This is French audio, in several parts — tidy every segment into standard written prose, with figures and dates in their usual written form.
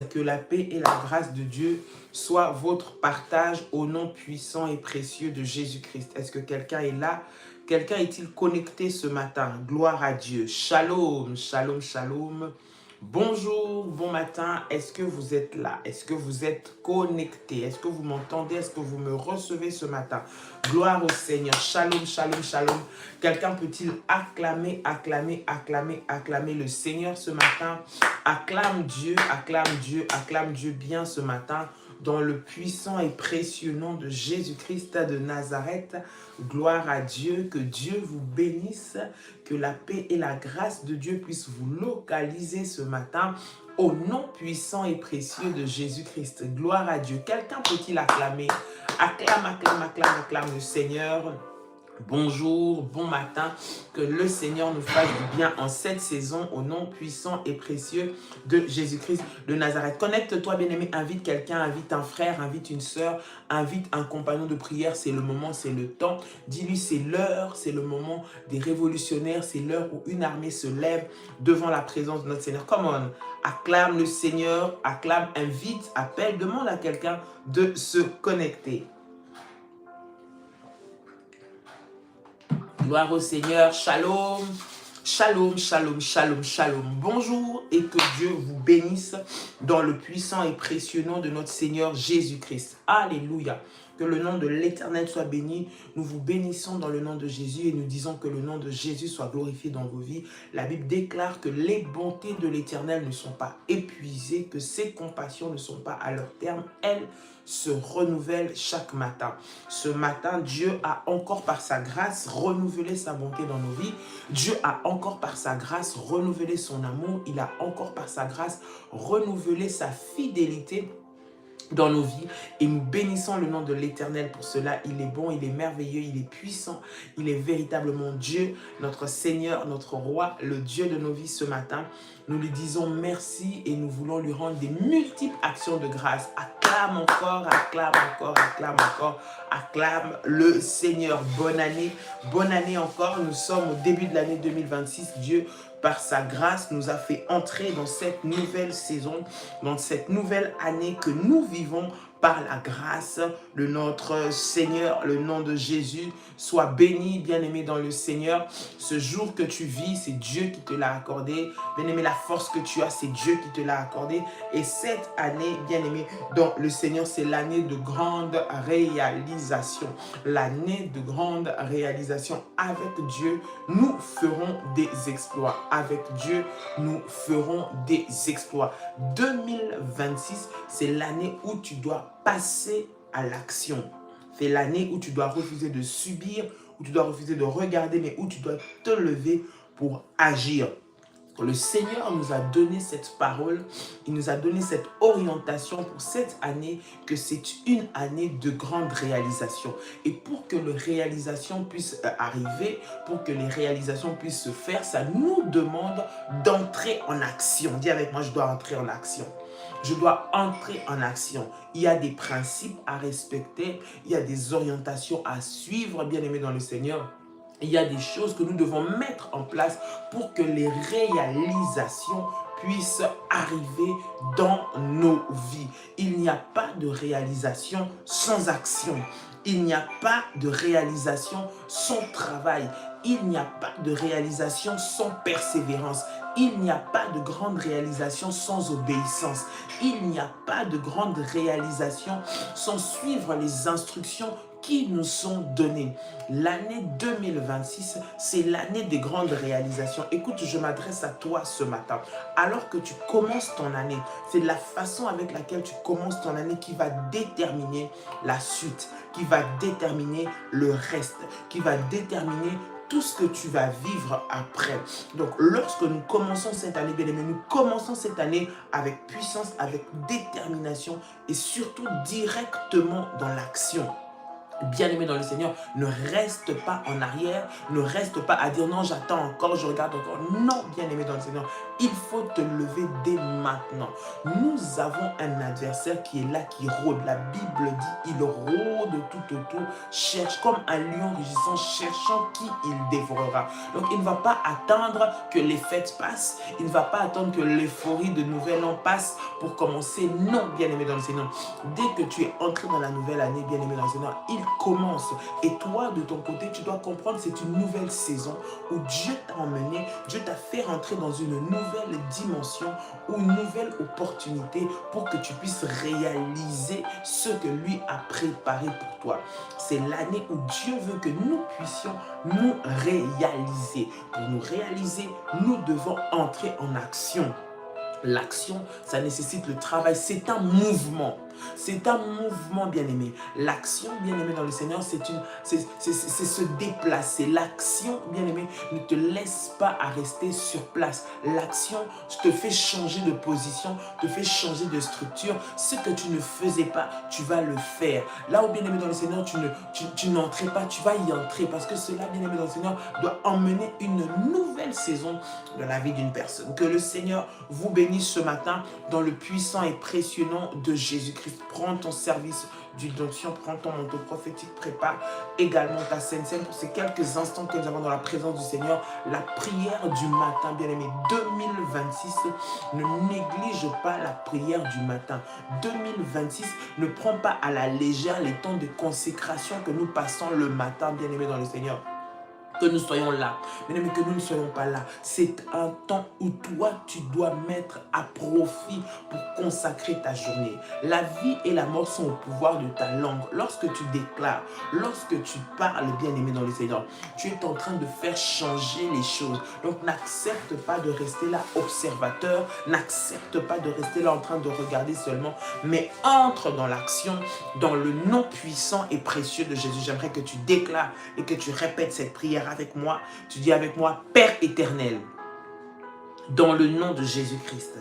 Que la paix et la grâce de Dieu soient votre partage au nom puissant et précieux de Jésus-Christ. Est-ce que quelqu'un est là? Quelqu'un est-il connecté ce matin? Gloire à Dieu. Shalom, shalom, shalom. Bonjour, bon matin. Est-ce que vous êtes là? Est-ce que vous êtes connecté? Est-ce que vous m'entendez? Est-ce que vous me recevez ce matin? Gloire au Seigneur. Shalom, shalom, shalom. Quelqu'un peut-il acclamer, acclamer, acclamer, acclamer le Seigneur ce matin? Acclame Dieu, acclame Dieu, acclame Dieu bien ce matin dans le puissant et précieux nom de Jésus-Christ de Nazareth. Gloire à Dieu, que Dieu vous bénisse, que la paix et la grâce de Dieu puissent vous localiser ce matin au nom puissant et précieux de Jésus-Christ. Gloire à Dieu. Quelqu'un peut-il acclamer? Acclame, acclame, acclame, acclame le Seigneur. Bonjour, bon matin, que le Seigneur nous fasse du bien en cette saison au nom puissant et précieux de Jésus-Christ de Nazareth. Connecte-toi bien-aimé, invite quelqu'un, invite un frère, invite une sœur, invite un compagnon de prière, c'est le moment, c'est le temps. Dis-lui c'est l'heure, c'est le moment des révolutionnaires, c'est l'heure où une armée se lève devant la présence de notre Seigneur. Come on, acclame le Seigneur, acclame, invite, appelle, demande à quelqu'un de se connecter. Gloire au Seigneur, shalom, shalom, shalom, shalom, shalom. Bonjour et que Dieu vous bénisse dans le puissant et précieux nom de notre Seigneur Jésus-Christ. Alléluia. Que le nom de l'Éternel soit béni. Nous vous bénissons dans le nom de Jésus et nous disons que le nom de Jésus soit glorifié dans vos vies. La Bible déclare que les bontés de l'Éternel ne sont pas épuisées, que ses compassions ne sont pas à leur terme. Elles se renouvellent chaque matin. Ce matin, Dieu a encore par sa grâce renouvelé sa bonté dans nos vies. Dieu a encore par sa grâce renouvelé son amour. Il a encore par sa grâce renouvelé sa fidélité dans nos vies et nous bénissons le nom de l'Éternel pour cela. Il est bon, il est merveilleux, il est puissant, il est véritablement Dieu, notre Seigneur, notre Roi, le Dieu de nos vies ce matin. Nous lui disons merci et nous voulons lui rendre des multiples actions de grâce. Acclame encore, acclame encore, acclame encore, acclame le Seigneur. Bonne année encore. Nous sommes au début de l'année 2026. Dieu, par sa grâce, nous a fait entrer dans cette nouvelle saison, dans cette nouvelle année que nous vivons par la grâce de notre Seigneur. Le nom de Jésus soit béni, bien-aimé dans le Seigneur. Ce jour que tu vis, c'est Dieu qui te l'a accordé. Bien-aimé, la force que tu as, c'est Dieu qui te l'a accordé. Et cette année, bien-aimé, dans le Seigneur, c'est l'année de grande réalisation. L'année de grande réalisation. Avec Dieu, nous ferons des exploits. Avec Dieu, nous ferons des exploits. 2026, c'est l'année où tu dois passer à l'action. C'est l'année où tu dois refuser de subir, où tu dois refuser de regarder, mais où tu dois te lever pour agir. Le Seigneur nous a donné cette parole, il nous a donné cette orientation pour cette année, que c'est une année de grande réalisation. Et pour que les réalisations puissent arriver, pour que les réalisations puissent se faire, ça nous demande d'entrer en action. Dis avec moi, je dois entrer en action. Je dois entrer en action. Il y a des principes à respecter, il y a des orientations à suivre, bien aimé dans le Seigneur. Il y a des choses que nous devons mettre en place pour que les réalisations puissent arriver dans nos vies. Il n'y a pas de réalisation sans action. Il n'y a pas de réalisation sans travail. Il n'y a pas de réalisation sans persévérance. Il n'y a pas de grande réalisation sans obéissance. Il n'y a pas de grande réalisation sans suivre les instructions qui nous sont données. L'année 2026, c'est l'année des grandes réalisations. Écoute, je m'adresse à toi ce matin. Alors que tu commences ton année, c'est la façon avec laquelle tu commences ton année qui va déterminer la suite, qui va déterminer le reste, qui va déterminer tout ce que tu vas vivre après. Donc, lorsque nous commençons cette année, bien aimé, nous commençons cette année avec puissance, avec détermination et surtout directement dans l'action. Bien-aimé dans le Seigneur, ne reste pas en arrière, ne reste pas à dire non, j'attends encore, je regarde encore. Non, bien-aimé dans le Seigneur, il faut te lever dès maintenant. Nous avons un adversaire qui est là, qui rôde. La Bible dit, il rôde tout autour, cherche comme un lion rugissant, cherchant qui il dévorera. Donc, il ne va pas attendre que les fêtes passent, il ne va pas attendre que l'euphorie de Nouvel An passe pour commencer. Non, bien-aimé dans le Seigneur, dès que tu es entré dans la nouvelle année, bien-aimé dans le Seigneur, il commence. Et toi, de ton côté, tu dois comprendre, c'est une nouvelle saison où Dieu t'a emmené, Dieu t'a fait rentrer dans une nouvelle dimension ou une nouvelle opportunité pour que tu puisses réaliser ce que lui a préparé pour toi. C'est l'année où Dieu veut que nous puissions nous réaliser. Pour nous réaliser, nous devons entrer en action. L'action, ça nécessite le travail, c'est un mouvement. C'est un mouvement, bien-aimé. L'action, bien-aimé dans le Seigneur, c'est se déplacer. L'action, bien-aimé, ne te laisse pas à rester sur place. L'action te fait changer de position, te fait changer de structure. Ce que tu ne faisais pas, tu vas le faire. Là où, bien-aimé dans le Seigneur, tu n'entrais pas, tu vas y entrer. Parce que cela, bien-aimé dans le Seigneur, doit emmener une nouvelle saison dans la vie d'une personne. Que le Seigneur vous bénisse ce matin dans le puissant et précieux nom de Jésus-Christ. Prends ton service d'onction, prends ton manteau prophétique, prépare également ta scène pour ces quelques instants que nous avons dans la présence du Seigneur. La prière du matin, bien-aimé, 2026, ne néglige pas la prière du matin. 2026, ne prends pas à la légère les temps de consécration que nous passons le matin, bien-aimé dans le Seigneur. Que nous soyons là, mais que nous ne soyons pas là. C'est un temps où toi, tu dois mettre à profit pour consacrer ta journée. La vie et la mort sont au pouvoir de ta langue. Lorsque tu déclares, lorsque tu parles, bien-aimé dans le Seigneur, tu es en train de faire changer les choses. Donc, n'accepte pas de rester là observateur, n'accepte pas de rester là en train de regarder seulement, mais entre dans l'action, dans le nom puissant et précieux de Jésus. J'aimerais que tu déclares et que tu répètes cette prière avec moi. Tu dis avec moi: Père éternel, dans le nom de Jésus-Christ,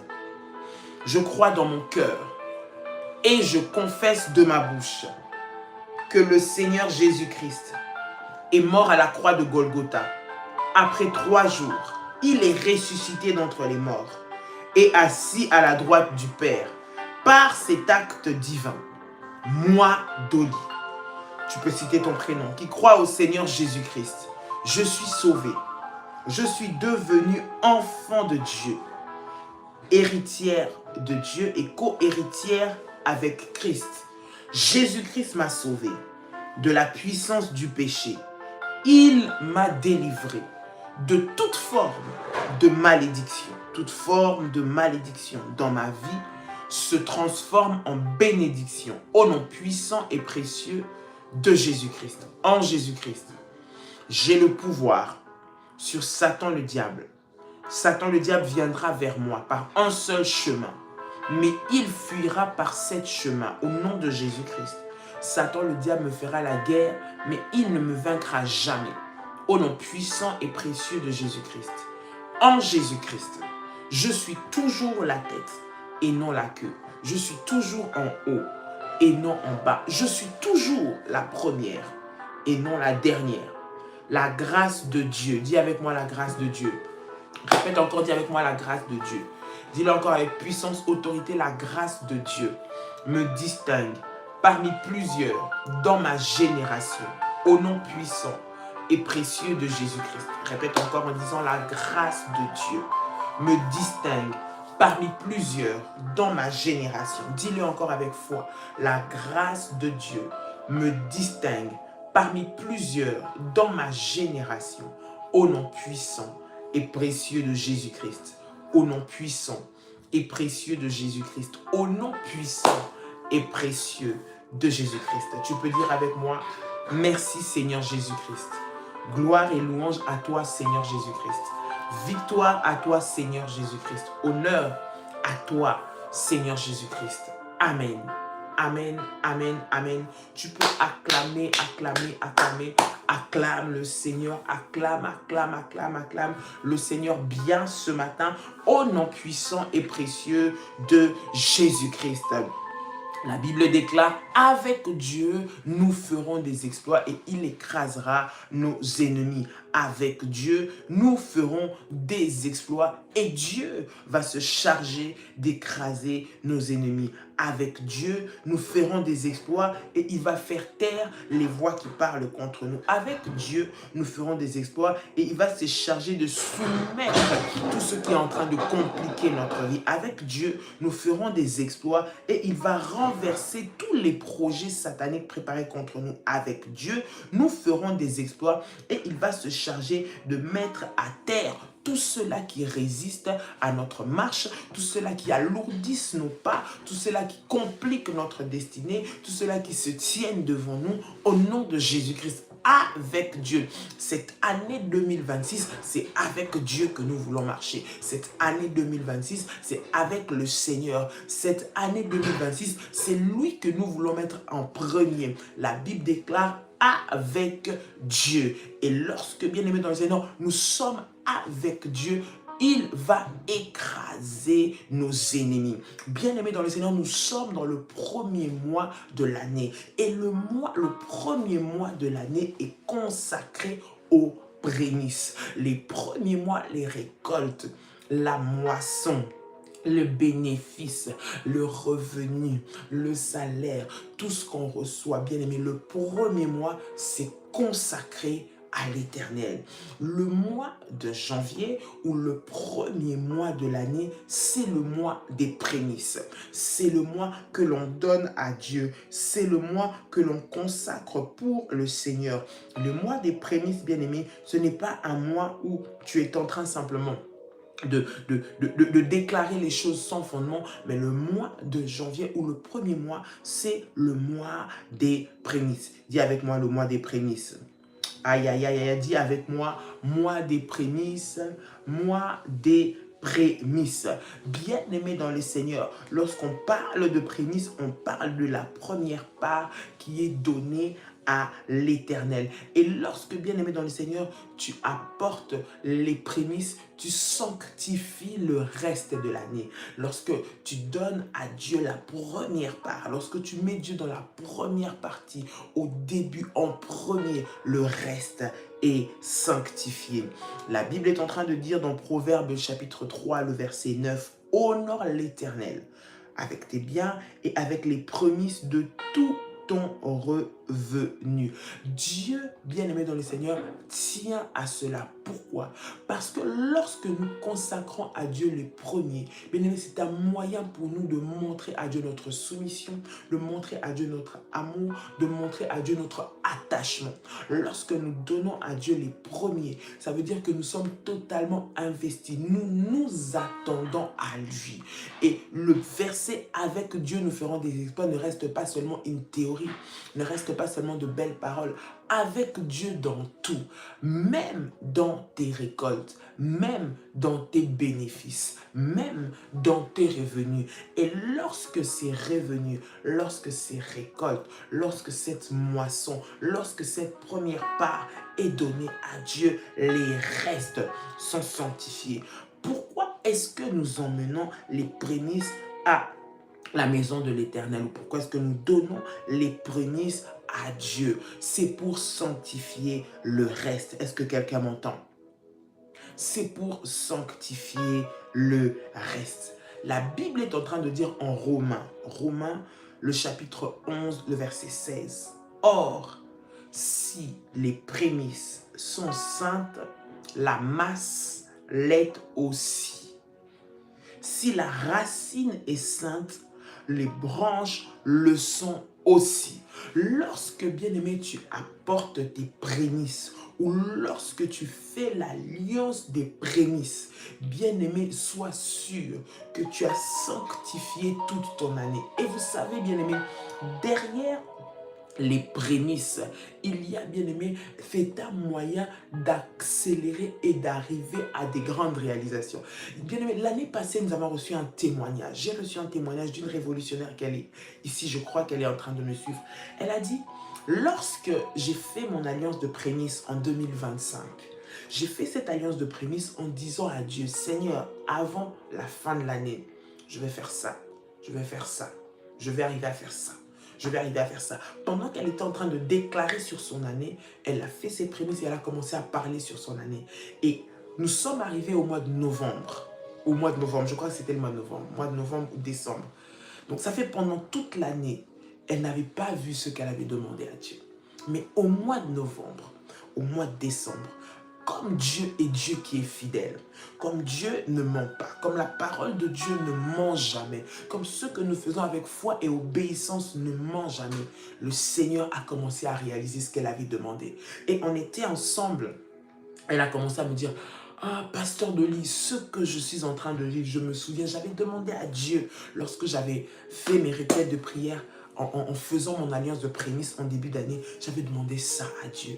je crois dans mon cœur et je confesse de ma bouche que le Seigneur Jésus-Christ est mort à la croix de Golgotha. Après 3 jours, il est ressuscité d'entre les morts et assis à la droite du Père. Par cet acte divin, moi, Dolly, tu peux citer ton prénom, qui croit au Seigneur Jésus-Christ, je suis sauvé. Je suis devenue enfant de Dieu, héritière de Dieu et co-héritière avec Christ. Jésus-Christ m'a sauvé de la puissance du péché. Il m'a délivré de toute forme de malédiction. Toute forme de malédiction dans ma vie se transforme en bénédiction au nom puissant et précieux de Jésus-Christ. En Jésus-Christ, j'ai le pouvoir sur Satan le diable. Satan le diable viendra vers moi par un seul chemin, mais il fuira par 7 chemins au nom de Jésus-Christ. Satan le diable me fera la guerre, mais il ne me vaincra jamais. Au nom puissant et précieux de Jésus-Christ. En Jésus-Christ, je suis toujours la tête et non la queue. Je suis toujours en haut et non en bas. Je suis toujours la première et non la dernière. La grâce de Dieu. Dis avec moi: la grâce de Dieu. Répète encore, dis avec moi: la grâce de Dieu. Dis-le encore avec puissance, autorité: la grâce de Dieu me distingue parmi plusieurs dans ma génération. Au nom puissant et précieux de Jésus-Christ. Répète encore en disant: la grâce de Dieu me distingue parmi plusieurs dans ma génération. Dis-le encore avec foi: la grâce de Dieu me distingue parmi plusieurs dans ma génération. Au nom puissant et précieux de Jésus-Christ. Au nom puissant et précieux de Jésus-Christ. Au nom puissant et précieux de Jésus-Christ. Tu peux dire avec moi: merci Seigneur Jésus-Christ. Gloire et louange à toi Seigneur Jésus-Christ. Victoire à toi Seigneur Jésus-Christ. Honneur à toi Seigneur Jésus-Christ. Amen. Amen, amen, amen. Tu peux acclamer, acclamer, acclamer. Acclame le Seigneur, acclame, acclame, acclame, acclame le Seigneur bien ce matin au nom puissant et précieux de Jésus-Christ. La Bible déclare, avec Dieu, nous ferons des exploits et il écrasera nos ennemis. Avec Dieu, nous ferons des exploits et Dieu va se charger d'écraser nos ennemis. Avec Dieu, nous ferons des exploits et il va faire taire les voix qui parlent contre nous. Avec Dieu, nous ferons des exploits et il va se charger de soumettre tout ce qui est en train de compliquer notre vie. Avec Dieu, nous ferons des exploits et il va renverser tous les projets sataniques préparés contre nous. Avec Dieu, nous ferons des exploits et il va se charger de mettre à terre tout cela qui résiste à notre marche, tout cela qui alourdissent nos pas, tout cela qui complique notre destinée, tout cela qui se tiennent devant nous au nom de Jésus-Christ. Avec Dieu. Cette année 2026, c'est avec Dieu que nous voulons marcher. Cette année 2026, c'est avec le Seigneur. Cette année 2026, c'est lui que nous voulons mettre en premier. La Bible déclare avec Dieu. Et lorsque, bien aimé dans le Seigneur, nous sommes avec Dieu, il va écraser nos ennemis. Bien-aimés dans le Seigneur, nous sommes dans le premier mois de l'année. Et le premier mois de l'année est consacré aux prémices. Les premiers mois, les récoltes, la moisson, le bénéfice, le revenu, le salaire, tout ce qu'on reçoit, bien-aimé, le premier mois, c'est consacré à l'Éternel. Le mois de janvier ou le premier mois de l'année, c'est le mois des prémices. C'est le mois que l'on donne à Dieu. C'est le mois que l'on consacre pour le Seigneur. Le mois des prémices, bien-aimé, ce n'est pas un mois où tu es en train simplement de déclarer les choses sans fondement, mais le mois de janvier ou le premier mois, c'est le mois des prémices. Dis avec moi le mois des prémices. Aïe, aïe, aïe, aïe, dis avec moi, mois des prémices, mois des prémices. Bien-aimé dans le Seigneur, lorsqu'on parle de prémices, on parle de la première part qui est donnée à l'Éternel. Et lorsque, bien-aimé dans le Seigneur, tu apportes les prémices, tu sanctifies le reste de l'année. Lorsque tu donnes à Dieu la première part, lorsque tu mets Dieu dans la première partie, au début, en premier, le reste est sanctifié. La Bible est en train de dire dans Proverbes chapitre 3, le verset 9, « Honore l'Éternel avec tes biens et avec les prémices de tout ton revenu. » Dieu, bien-aimé dans le Seigneur, tient à cela. Pourquoi? Parce que lorsque nous consacrons à Dieu les premiers, bien-aimé, c'est un moyen pour nous de montrer à Dieu notre soumission, de montrer à Dieu notre amour, de montrer à Dieu notre attachement. Lorsque nous donnons à Dieu les premiers, ça veut dire que nous sommes totalement investis. Nous nous attendons à lui. Et le verset « Avec Dieu, nous ferons des exploits » ne reste pas seulement une théorie, ne reste pas seulement de belles paroles. Avec Dieu dans tout, même dans tes récoltes, même dans tes bénéfices, même dans tes revenus. Et lorsque ces revenus, lorsque ces récoltes, lorsque cette moisson, lorsque cette première part est donnée à Dieu, les restes sont sanctifiés. Pourquoi est-ce que nous emmenons les prémices à la maison de l'Éternel? Ou pourquoi est-ce que nous donnons les prémices à Dieu? C'est pour sanctifier le reste. Est-ce que quelqu'un m'entend? C'est pour sanctifier le reste. La Bible est en train de dire en Romains, le chapitre 11, le verset 16. « Or, si les prémices sont saintes, la masse l'est aussi. Si la racine est sainte, les branches le sont aussi. » Lorsque, bien-aimé, tu apportes tes prémices ou lorsque tu fais l'alliance des prémices, bien-aimé, sois sûr que tu as sanctifié toute ton année. Et vous savez, bien-aimé, derrière les prémices, il y a, bien aimé, c'est un moyen d'accélérer et d'arriver à des grandes réalisations. Bien aimé, l'année passée, nous avons reçu un témoignage. J'ai reçu un témoignage d'une révolutionnaire qu'elle est ici, je crois qu'elle est en train de me suivre. Elle a dit, lorsque j'ai fait mon alliance de prémices en 2025, j'ai fait cette alliance de prémices en disant à Dieu, Seigneur, avant la fin de l'année, je vais faire ça, je vais faire ça, je vais arriver à faire ça. Je vais arriver à faire ça. Pendant qu'elle était en train de déclarer sur son année, elle a fait ses prémices et elle a commencé à parler sur son année. Et nous sommes arrivés au mois de novembre. Au mois de novembre, je crois que c'était le mois de novembre ou décembre. Donc ça fait pendant toute l'année, elle n'avait pas vu ce qu'elle avait demandé à Dieu. Mais au mois de novembre, au mois de décembre, comme Dieu est Dieu qui est fidèle, comme Dieu ne ment pas, comme la parole de Dieu ne ment jamais, comme ce que nous faisons avec foi et obéissance ne ment jamais, le Seigneur a commencé à réaliser ce qu'elle avait demandé. Et on était ensemble. Elle a commencé à me dire, ah, pasteur Dolly, ce que je suis en train de vivre, je me souviens, j'avais demandé à Dieu, lorsque j'avais fait mes requêtes de prière, en faisant mon alliance de prémices en début d'année, j'avais demandé ça à Dieu.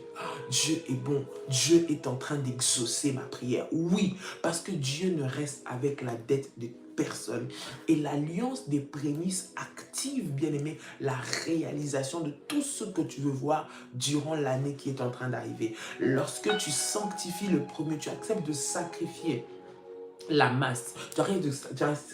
Dieu est bon, Dieu est en train d'exaucer ma prière. Oui, parce que Dieu ne reste avec la dette de personne. Et l'alliance des prémices active, bien aimé, la réalisation de tout ce que tu veux voir durant l'année qui est en train d'arriver. Lorsque tu sanctifies le premier, tu acceptes de sacrifier la masse, tu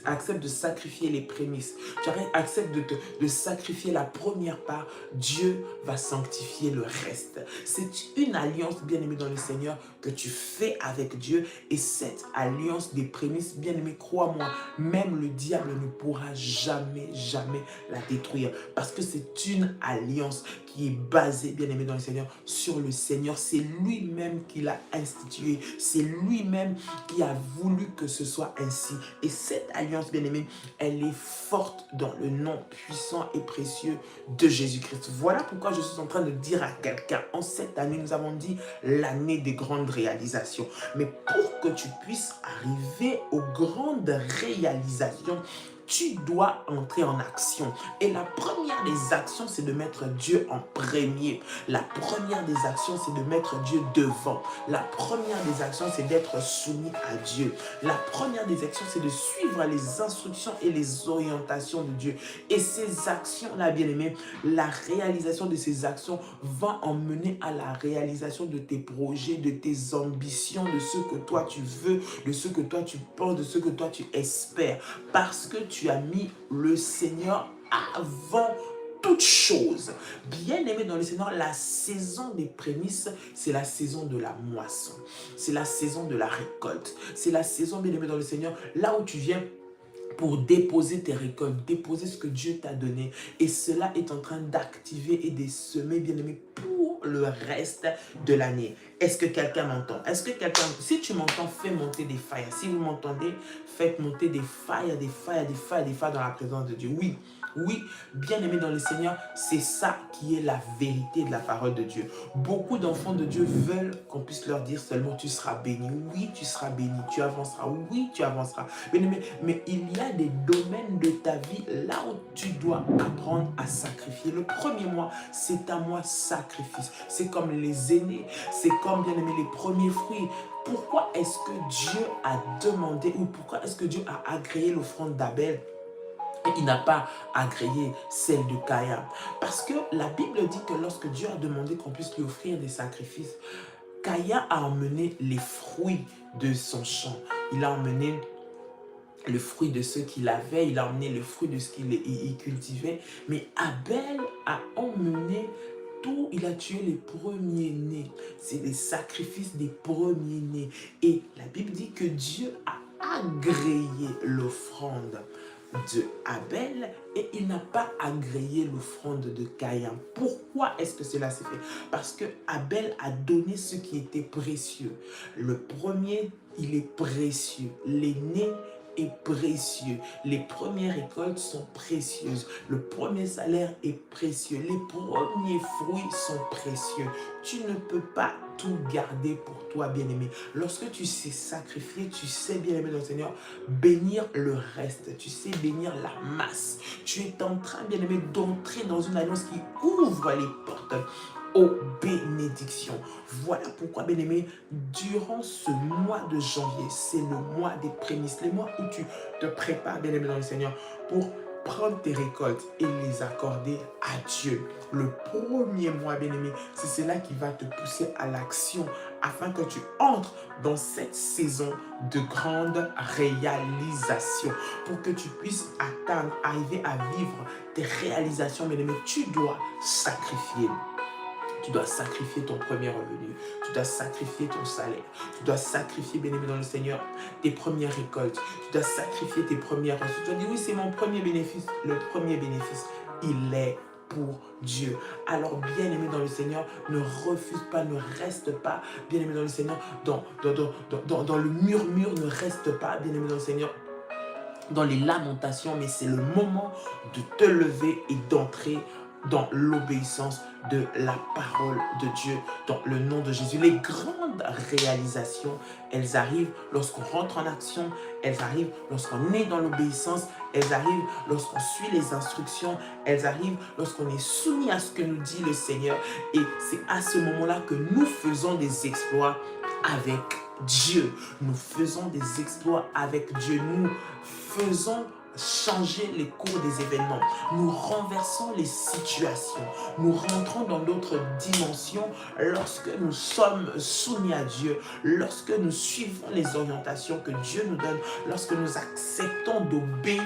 acceptes de sacrifier les prémices, tu acceptes de sacrifier la première part, Dieu va sanctifier le reste. C'est une alliance, bien aimée dans le Seigneur, que tu fais avec Dieu, et cette alliance des prémices, bien aimé, crois-moi, même le diable ne pourra jamais, jamais la détruire, parce que c'est une alliance qui est basée, bien aimé dans le Seigneur, sur le Seigneur. C'est lui-même qui l'a institué, c'est lui-même qui a voulu que ce soit ainsi. Et cette alliance, bien aimée, elle est forte dans le nom puissant et précieux de Jésus-Christ. Voilà pourquoi je suis en train de dire à quelqu'un, en cette année, nous avons dit l'année des grandes réalisations. Mais pour que tu puisses arriver aux grandes réalisations, tu dois entrer en action. Et la première des actions, c'est de mettre Dieu en premier. La première des actions, c'est de mettre Dieu devant. La première des actions, c'est d'être soumis à Dieu. La première des actions, c'est de suivre les instructions et les orientations de Dieu. Et ces actions-là, bien aimés, la réalisation de ces actions va emmener à la réalisation de tes projets, de tes ambitions, de ce que toi tu veux, de ce que toi tu penses, de ce que toi tu espères. Parce que tu as mis le Seigneur avant toute chose. Bien aimé dans le Seigneur, la saison des prémices, c'est la saison de la moisson. C'est la saison de la récolte. C'est la saison, bien aimé dans le Seigneur, là où tu viens pour déposer tes récoltes, déposer ce que Dieu t'a donné. Et cela est en train d'activer et de semer, bien aimé, pour le reste de l'année. Est-ce que quelqu'un m'entend? Est-ce que quelqu'un, si tu m'entends, fais monter des failles. Si vous m'entendez, faites monter des failles, des failles, des failles, des failles dans la présence de Dieu. Oui. Oui, bien aimé dans le Seigneur, c'est ça qui est la vérité de la parole de Dieu. Beaucoup d'enfants de Dieu veulent qu'on puisse leur dire seulement tu seras béni. Oui, tu seras béni, tu avanceras. Oui, tu avanceras. Bien aimé, mais il y a des domaines de ta vie là où tu dois apprendre à sacrifier. Le premier mois, c'est un mois sacrifice. C'est comme les aînés, c'est comme, bien aimé, les premiers fruits. Pourquoi est-ce que Dieu a demandé ou pourquoi est-ce que Dieu a agréé l'offrande d'Abel? Il n'a pas agréé celle de Caïn. Parce que la Bible dit que lorsque Dieu a demandé qu'on puisse lui offrir des sacrifices, Caïn a emmené les fruits de son champ. Il a emmené le fruit de ce qu'il avait, il a emmené le fruit de ce qu'il cultivait. Mais Abel a emmené tout, il a tué les premiers-nés. C'est les sacrifices des premiers-nés. Et la Bible dit que Dieu a agréé l'offrande de Abel et il n'a pas agréé l'offrande de Caïn. Pourquoi est-ce que cela s'est fait? Parce que Abel a donné ce qui était précieux. Le premier, il est précieux. L'aîné est précieux. Les premières récoltes sont précieuses. Le premier salaire est précieux. Les premiers fruits sont précieux. Tu ne peux pas tout garder pour toi, bien-aimé. Lorsque tu sais sacrifier, tu sais, bien-aimé dans le Seigneur, bénir le reste. Tu sais bénir la masse. Tu es en train, bien-aimé, d'entrer dans une alliance qui ouvre les portes aux bénédictions. Voilà pourquoi, bien-aimé, durant ce mois de janvier, c'est le mois des prémices, les mois où tu te prépares, bien-aimé dans le Seigneur, pour prendre tes récoltes et les accorder à Dieu. Le premier mois, bien-aimé, c'est cela qui va te pousser à l'action afin que tu entres dans cette saison de grande réalisation. Pour que tu puisses arriver à vivre tes réalisations, bien-aimé, tu dois sacrifier. Tu dois sacrifier ton premier revenu. Tu dois sacrifier ton salaire. Tu dois sacrifier, bien-aimé dans le Seigneur, tes premières récoltes. Tu dois sacrifier tes premières ressources. Tu dois dire, oui, c'est mon premier bénéfice. Le premier bénéfice, il est pour Dieu. Alors, bien-aimé dans le Seigneur, ne refuse pas, ne reste pas, bien-aimé dans le Seigneur, dans le murmure, ne reste pas, bien-aimé dans le Seigneur, dans les lamentations, mais c'est le moment de te lever et d'entrer dans l'obéissance de la parole de Dieu, dans le nom de Jésus. Les grandes réalisations, elles arrivent lorsqu'on rentre en action, elles arrivent lorsqu'on est dans l'obéissance, elles arrivent lorsqu'on suit les instructions, elles arrivent lorsqu'on est soumis à ce que nous dit le Seigneur. Et c'est à ce moment-là que nous faisons des exploits avec Dieu. Nous faisons des exploits avec Dieu. Nous faisons changer les cours des événements. Nous renversons les situations. Nous rentrons dans d'autres dimensions lorsque nous sommes soumis à Dieu, lorsque nous suivons les orientations que Dieu nous donne, lorsque nous acceptons d'obéir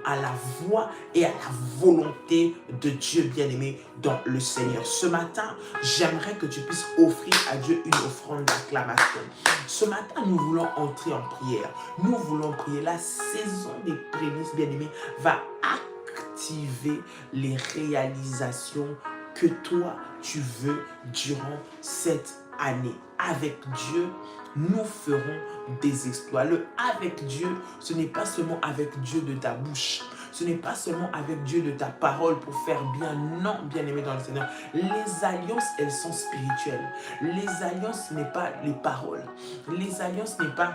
à la voix et à la volonté de Dieu bien-aimé dans le Seigneur. Ce matin, j'aimerais que tu puisses offrir à Dieu une offrande d'acclamation. Ce matin, nous voulons entrer en prière. Nous voulons prier. La saison des prémices, bien-aimés, va activer les réalisations que toi, tu veux durant cette année. Avec Dieu, nous ferons des exploits. Le avec Dieu, ce n'est pas seulement avec Dieu de ta bouche. Ce n'est pas seulement avec Dieu de ta parole pour faire bien. Non, bien-aimé dans le Seigneur. Les alliances, elles sont spirituelles. Les alliances, ce n'est pas les paroles. Les alliances, ce n'est pas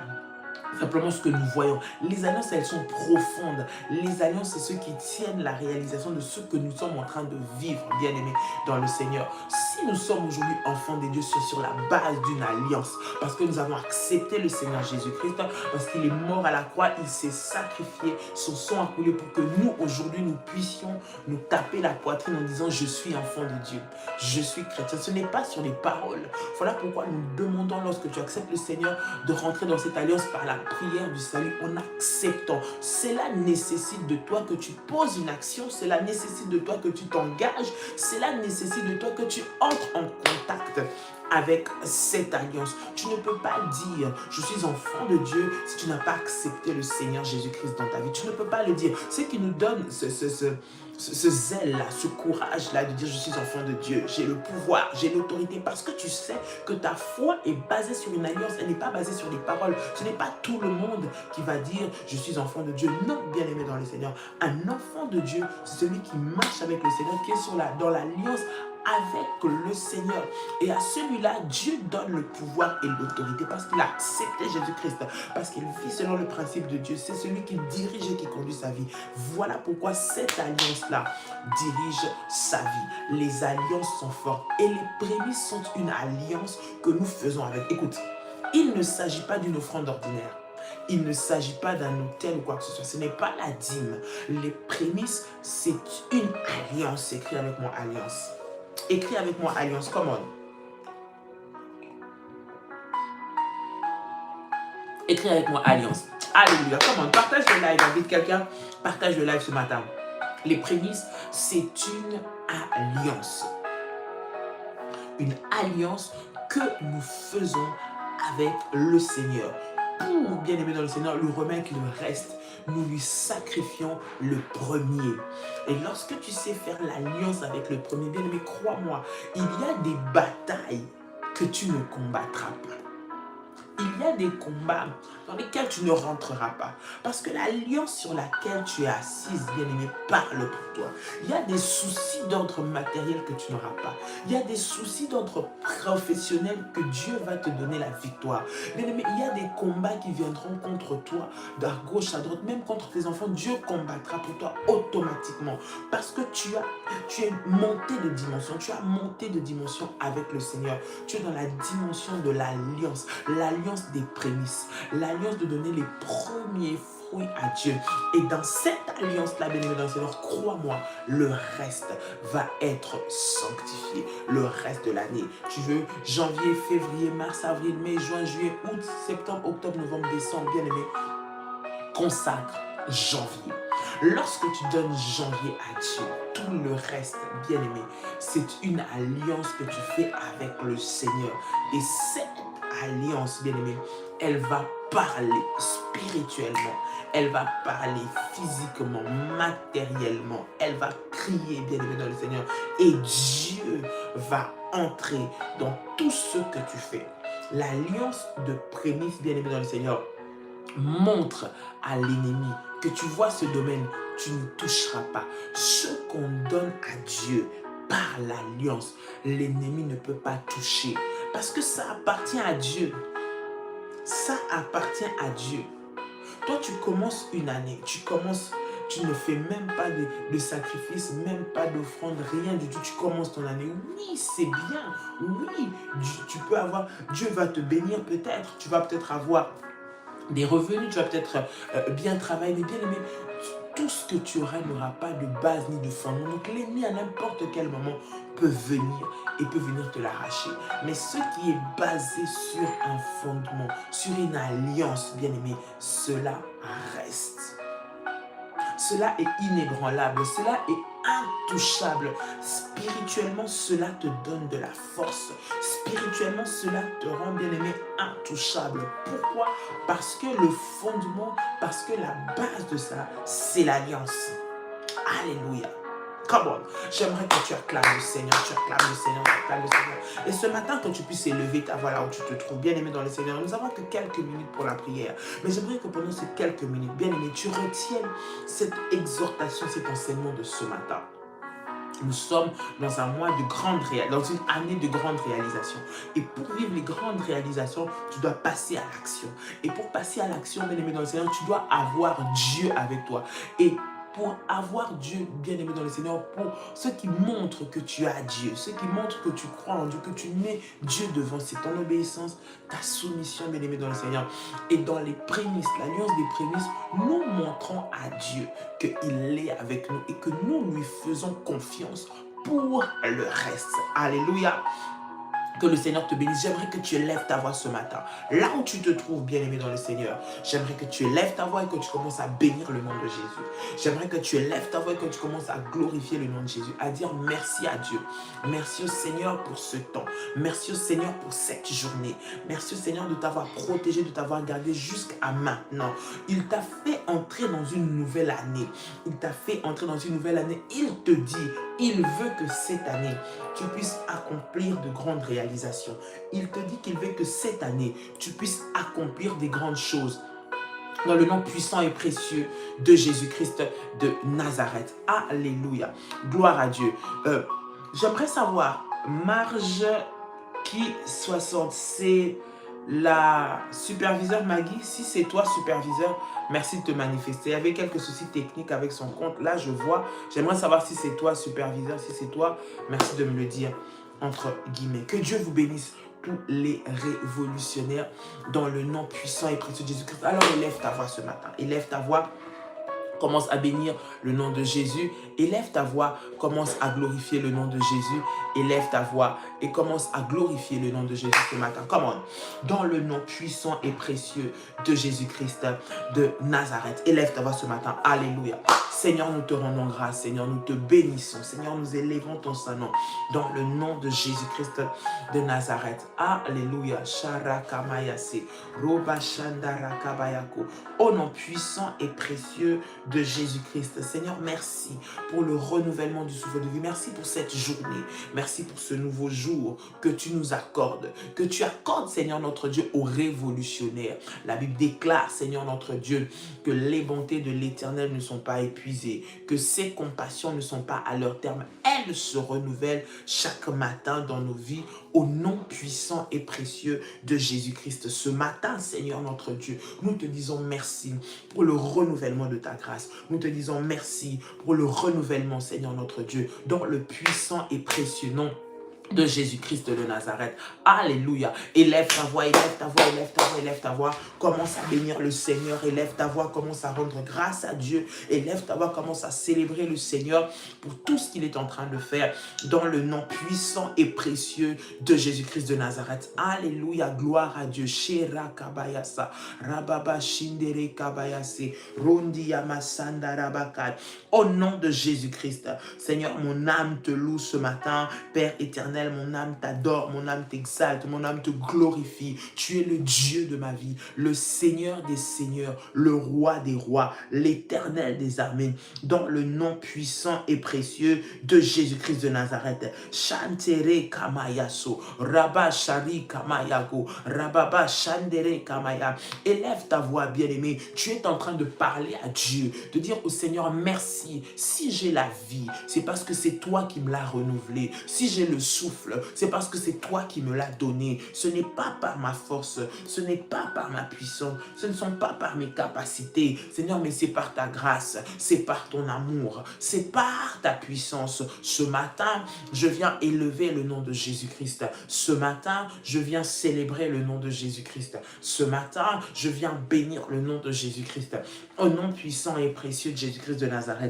simplement ce que nous voyons. Les alliances, elles sont profondes. Les alliances, c'est ceux qui tiennent la réalisation de ce que nous sommes en train de vivre, bien-aimés, dans le Seigneur. Si nous sommes aujourd'hui enfants de Dieu, c'est sur la base d'une alliance. Parce que nous avons accepté le Seigneur Jésus-Christ, parce qu'il est mort à la croix, il s'est sacrifié, son sang a coulé pour que nous, aujourd'hui, nous puissions nous taper la poitrine en disant « Je suis enfant de Dieu, je suis chrétien ». Ce n'est pas sur les paroles. Voilà pourquoi nous demandons, lorsque tu acceptes le Seigneur, de rentrer dans cette alliance par la prière du salut en acceptant. Cela nécessite de toi que tu poses une action, cela nécessite de toi que tu t'engages, cela nécessite de toi que tu entres en contact avec cette alliance. Tu ne peux pas dire je suis enfant de Dieu si tu n'as pas accepté le Seigneur Jésus-Christ dans ta vie. Tu ne peux pas le dire. Ce qui nous donne ce zèle-là, ce courage-là de dire je suis enfant de Dieu, j'ai le pouvoir, j'ai l'autorité, parce que tu sais que ta foi est basée sur une alliance, elle n'est pas basée sur des paroles. Ce n'est pas tout le monde qui va dire je suis enfant de Dieu. Non, bien-aimé dans le Seigneur, un enfant de Dieu, c'est celui qui marche avec le Seigneur, qui est dans l'alliance avec le Seigneur. Et à celui-là, Dieu donne le pouvoir et l'autorité parce qu'il a accepté Jésus-Christ, parce qu'il vit selon le principe de Dieu. C'est celui qui dirige et qui conduit sa vie. Voilà pourquoi cette alliance-là dirige sa vie. Les alliances sont fortes et les prémices sont une alliance que nous faisons avec. Écoute, il ne s'agit pas d'une offrande ordinaire. Il ne s'agit pas d'un autel ou quoi que ce soit. Ce n'est pas la dîme. Les prémices, c'est une alliance. Écris avec moi, alliance. Écris avec moi, alliance. Come on. Écris avec moi, alliance. Alléluia. Come on. Partage le live. Invite quelqu'un. Partage le live ce matin. Les prémices, c'est une alliance. Une alliance que nous faisons avec le Seigneur. Pour, bien aimé dans le Seigneur, lui remettre le reste, nous lui sacrifions le premier. Et lorsque tu sais faire l'alliance avec le premier, bien aimé, crois-moi, il y a des batailles que tu ne combattras pas. Il y a des combats dans lesquels tu ne rentreras pas. Parce que l'alliance sur laquelle tu es assise, bien-aimé, parle pour toi. Il y a des soucis d'ordre matériel que tu n'auras pas. Il y a des soucis d'ordre professionnel que Dieu va te donner la victoire. Bien-aimé, il y a des combats qui viendront contre toi, de gauche à droite, même contre tes enfants. Dieu combattra pour toi automatiquement. Parce que tu es monté de dimension. Tu as monté de dimension avec le Seigneur. Tu es dans la dimension de l'alliance. L'alliance des prémices, l'alliance de donner les premiers fruits à Dieu. Et dans cette alliance-là, bien aimé dans le Seigneur, crois-moi, le reste va être sanctifié. Le reste de l'année. Tu veux janvier, février, mars, avril, mai, juin, juillet, août, septembre, octobre, novembre, décembre, bien aimé, consacre janvier. Lorsque tu donnes janvier à Dieu, tout le reste, bien aimé, c'est une alliance que tu fais avec le Seigneur. Et cette alliance, bien aimé, elle va parler spirituellement, elle va parler physiquement, matériellement, elle va crier, bien aimé, dans le Seigneur. Et Dieu va entrer dans tout ce que tu fais. L'alliance de prémices, bien aimé, dans le Seigneur, montre à l'ennemi que tu vois ce domaine, tu ne toucheras pas. Ce qu'on donne à Dieu par l'alliance, l'ennemi ne peut pas toucher. Parce que ça appartient à Dieu. Ça appartient à Dieu. Toi, tu commences une année, tu ne fais même pas de sacrifice, même pas d'offrande, rien du tout. Tu commences ton année. Oui, c'est bien. Oui, tu peux avoir, Dieu va te bénir peut-être. Tu vas peut-être avoir des revenus, tu vas peut-être bien travailler, mais bien aimé, tout ce que tu auras n'aura pas de base ni de fondement. Donc l'ennemi à n'importe quel moment peut venir et peut venir te l'arracher. Mais ce qui est basé sur un fondement, sur une alliance, bien aimé, cela reste. Cela est inébranlable, cela est intouchable. Spirituellement, cela te donne de la force. Spirituellement, cela te rend, bien aimé, intouchable. Pourquoi? Parce que le fondement, parce que la base de ça, c'est l'alliance. Alléluia. Come on. J'aimerais que tu acclames le Seigneur, tu acclames le Seigneur, tu acclames le Seigneur. Et ce matin, que tu puisses élever ta voix là où tu te trouves, bien aimé dans le Seigneur. Nous avons que quelques minutes pour la prière. Mais j'aimerais que pendant ces quelques minutes, bien aimé, tu retiennes cette exhortation, cet enseignement de ce matin. Nous sommes dans un mois de grande réalisation, dans une année de grande réalisation. Et pour vivre les grandes réalisations, tu dois passer à l'action. Et pour passer à l'action, bien aimé dans le Seigneur, tu dois avoir Dieu avec toi. Et pour avoir Dieu, bien aimé dans le Seigneur, pour ce qui montre que tu as Dieu, ce qui montre que tu crois en Dieu, que tu mets Dieu devant, c'est ton obéissance, ta soumission, bien aimé dans le Seigneur. Et dans les prémices, l'alliance des prémices, nous montrons à Dieu qu'il est avec nous et que nous lui faisons confiance pour le reste. Alléluia. Que le Seigneur te bénisse. J'aimerais que tu élèves ta voix ce matin. Là où tu te trouves, bien aimé dans le Seigneur, j'aimerais que tu élèves ta voix et que tu commences à bénir le nom de Jésus. J'aimerais que tu élèves ta voix et que tu commences à glorifier le nom de Jésus, à dire merci à Dieu. Merci au Seigneur pour ce temps. Merci au Seigneur pour cette journée. Merci au Seigneur de t'avoir protégé, de t'avoir gardé jusqu'à maintenant. Il t'a fait entrer dans une nouvelle année. Il t'a fait entrer dans une nouvelle année. Il te dit, il veut que cette année, tu puisses accomplir de grandes réalisations. Il te dit qu'il veut que cette année, tu puisses accomplir des grandes choses. Dans le nom puissant et précieux de Jésus-Christ de Nazareth. Alléluia. Gloire à Dieu. J'aimerais savoir, Marge qui 60, c'est la superviseure Maggie. Si c'est toi, superviseur, merci de te manifester. Il y avait quelques soucis techniques avec son compte. Là, je vois. J'aimerais savoir si c'est toi, superviseur. Si c'est toi, merci de me le dire entre guillemets. Que Dieu vous bénisse, tous les révolutionnaires, dans le nom puissant et précieux de Jésus-Christ. Alors, élève ta voix ce matin. Élève ta voix. Commence à bénir le nom de Jésus. Élève ta voix, commence à glorifier le nom de Jésus. Élève ta voix et commence à glorifier le nom de Jésus ce matin. Come on. Dans le nom puissant et précieux de Jésus-Christ de Nazareth. Élève ta voix ce matin. Alléluia. Seigneur, nous te rendons grâce. Seigneur, nous te bénissons. Seigneur, nous élevons ton saint nom. Dans le nom de Jésus-Christ de Nazareth. Alléluia. Sharakamayase. Roba Shandarakabayako. Au nom puissant et précieux de Jésus-Christ. Seigneur, merci pour le renouvellement du souffle de vie. Merci pour cette journée. Merci pour ce nouveau jour que tu nous accordes. Que tu accordes, Seigneur notre Dieu, aux révolutionnaires. La Bible déclare, Seigneur notre Dieu, que les bontés de l'Éternel ne sont pas épuisées, que ses compassions ne sont pas à leur terme. Elles se renouvellent chaque matin dans nos vies au nom puissant et précieux de Jésus-Christ. Ce matin, Seigneur notre Dieu, nous te disons merci pour le renouvellement de ta grâce. Nous te disons merci pour le renouvellement, Seigneur notre Dieu, dans le puissant et précieux nom de Jésus-Christ de Nazareth. Alléluia. Élève ta voix, élève ta voix, élève ta voix, élève ta voix. Commence à bénir le Seigneur. Élève ta voix, commence à rendre grâce à Dieu. Élève ta voix, commence à célébrer le Seigneur pour tout ce qu'il est en train de faire dans le nom puissant et précieux de Jésus-Christ de Nazareth. Alléluia. Gloire à Dieu. Shera kabayasa. Rababa shindere kabayase. Rondi yamasanda rabakad. Au nom de Jésus-Christ, Seigneur, mon âme te loue ce matin. Père éternel, mon âme t'adore, mon âme t'exalte, mon âme te glorifie. Tu es le Dieu de ma vie, le Seigneur des seigneurs, le Roi des rois, l'Éternel des armées, dans le nom puissant et précieux de Jésus-Christ de Nazareth. Chantere kamayaso, Rabba shari kamayago, Rababa chandere kamaya. Élève ta voix, bien-aimé. Tu es en train de parler à Dieu, de dire au Seigneur merci. Si j'ai la vie, c'est parce que c'est toi qui me l'as renouvelé. Si j'ai le souffle, c'est parce que c'est toi qui me l'as donné. Ce n'est pas par ma force, ce n'est pas par ma puissance, ce ne sont pas par mes capacités, Seigneur, mais c'est par ta grâce, c'est par ton amour, c'est par ta puissance. Ce matin, je viens élever le nom de Jésus-Christ. Ce matin, je viens célébrer le nom de Jésus-Christ. Ce matin, je viens bénir le nom de Jésus-Christ. Au nom puissant et précieux de Jésus-Christ de Nazareth.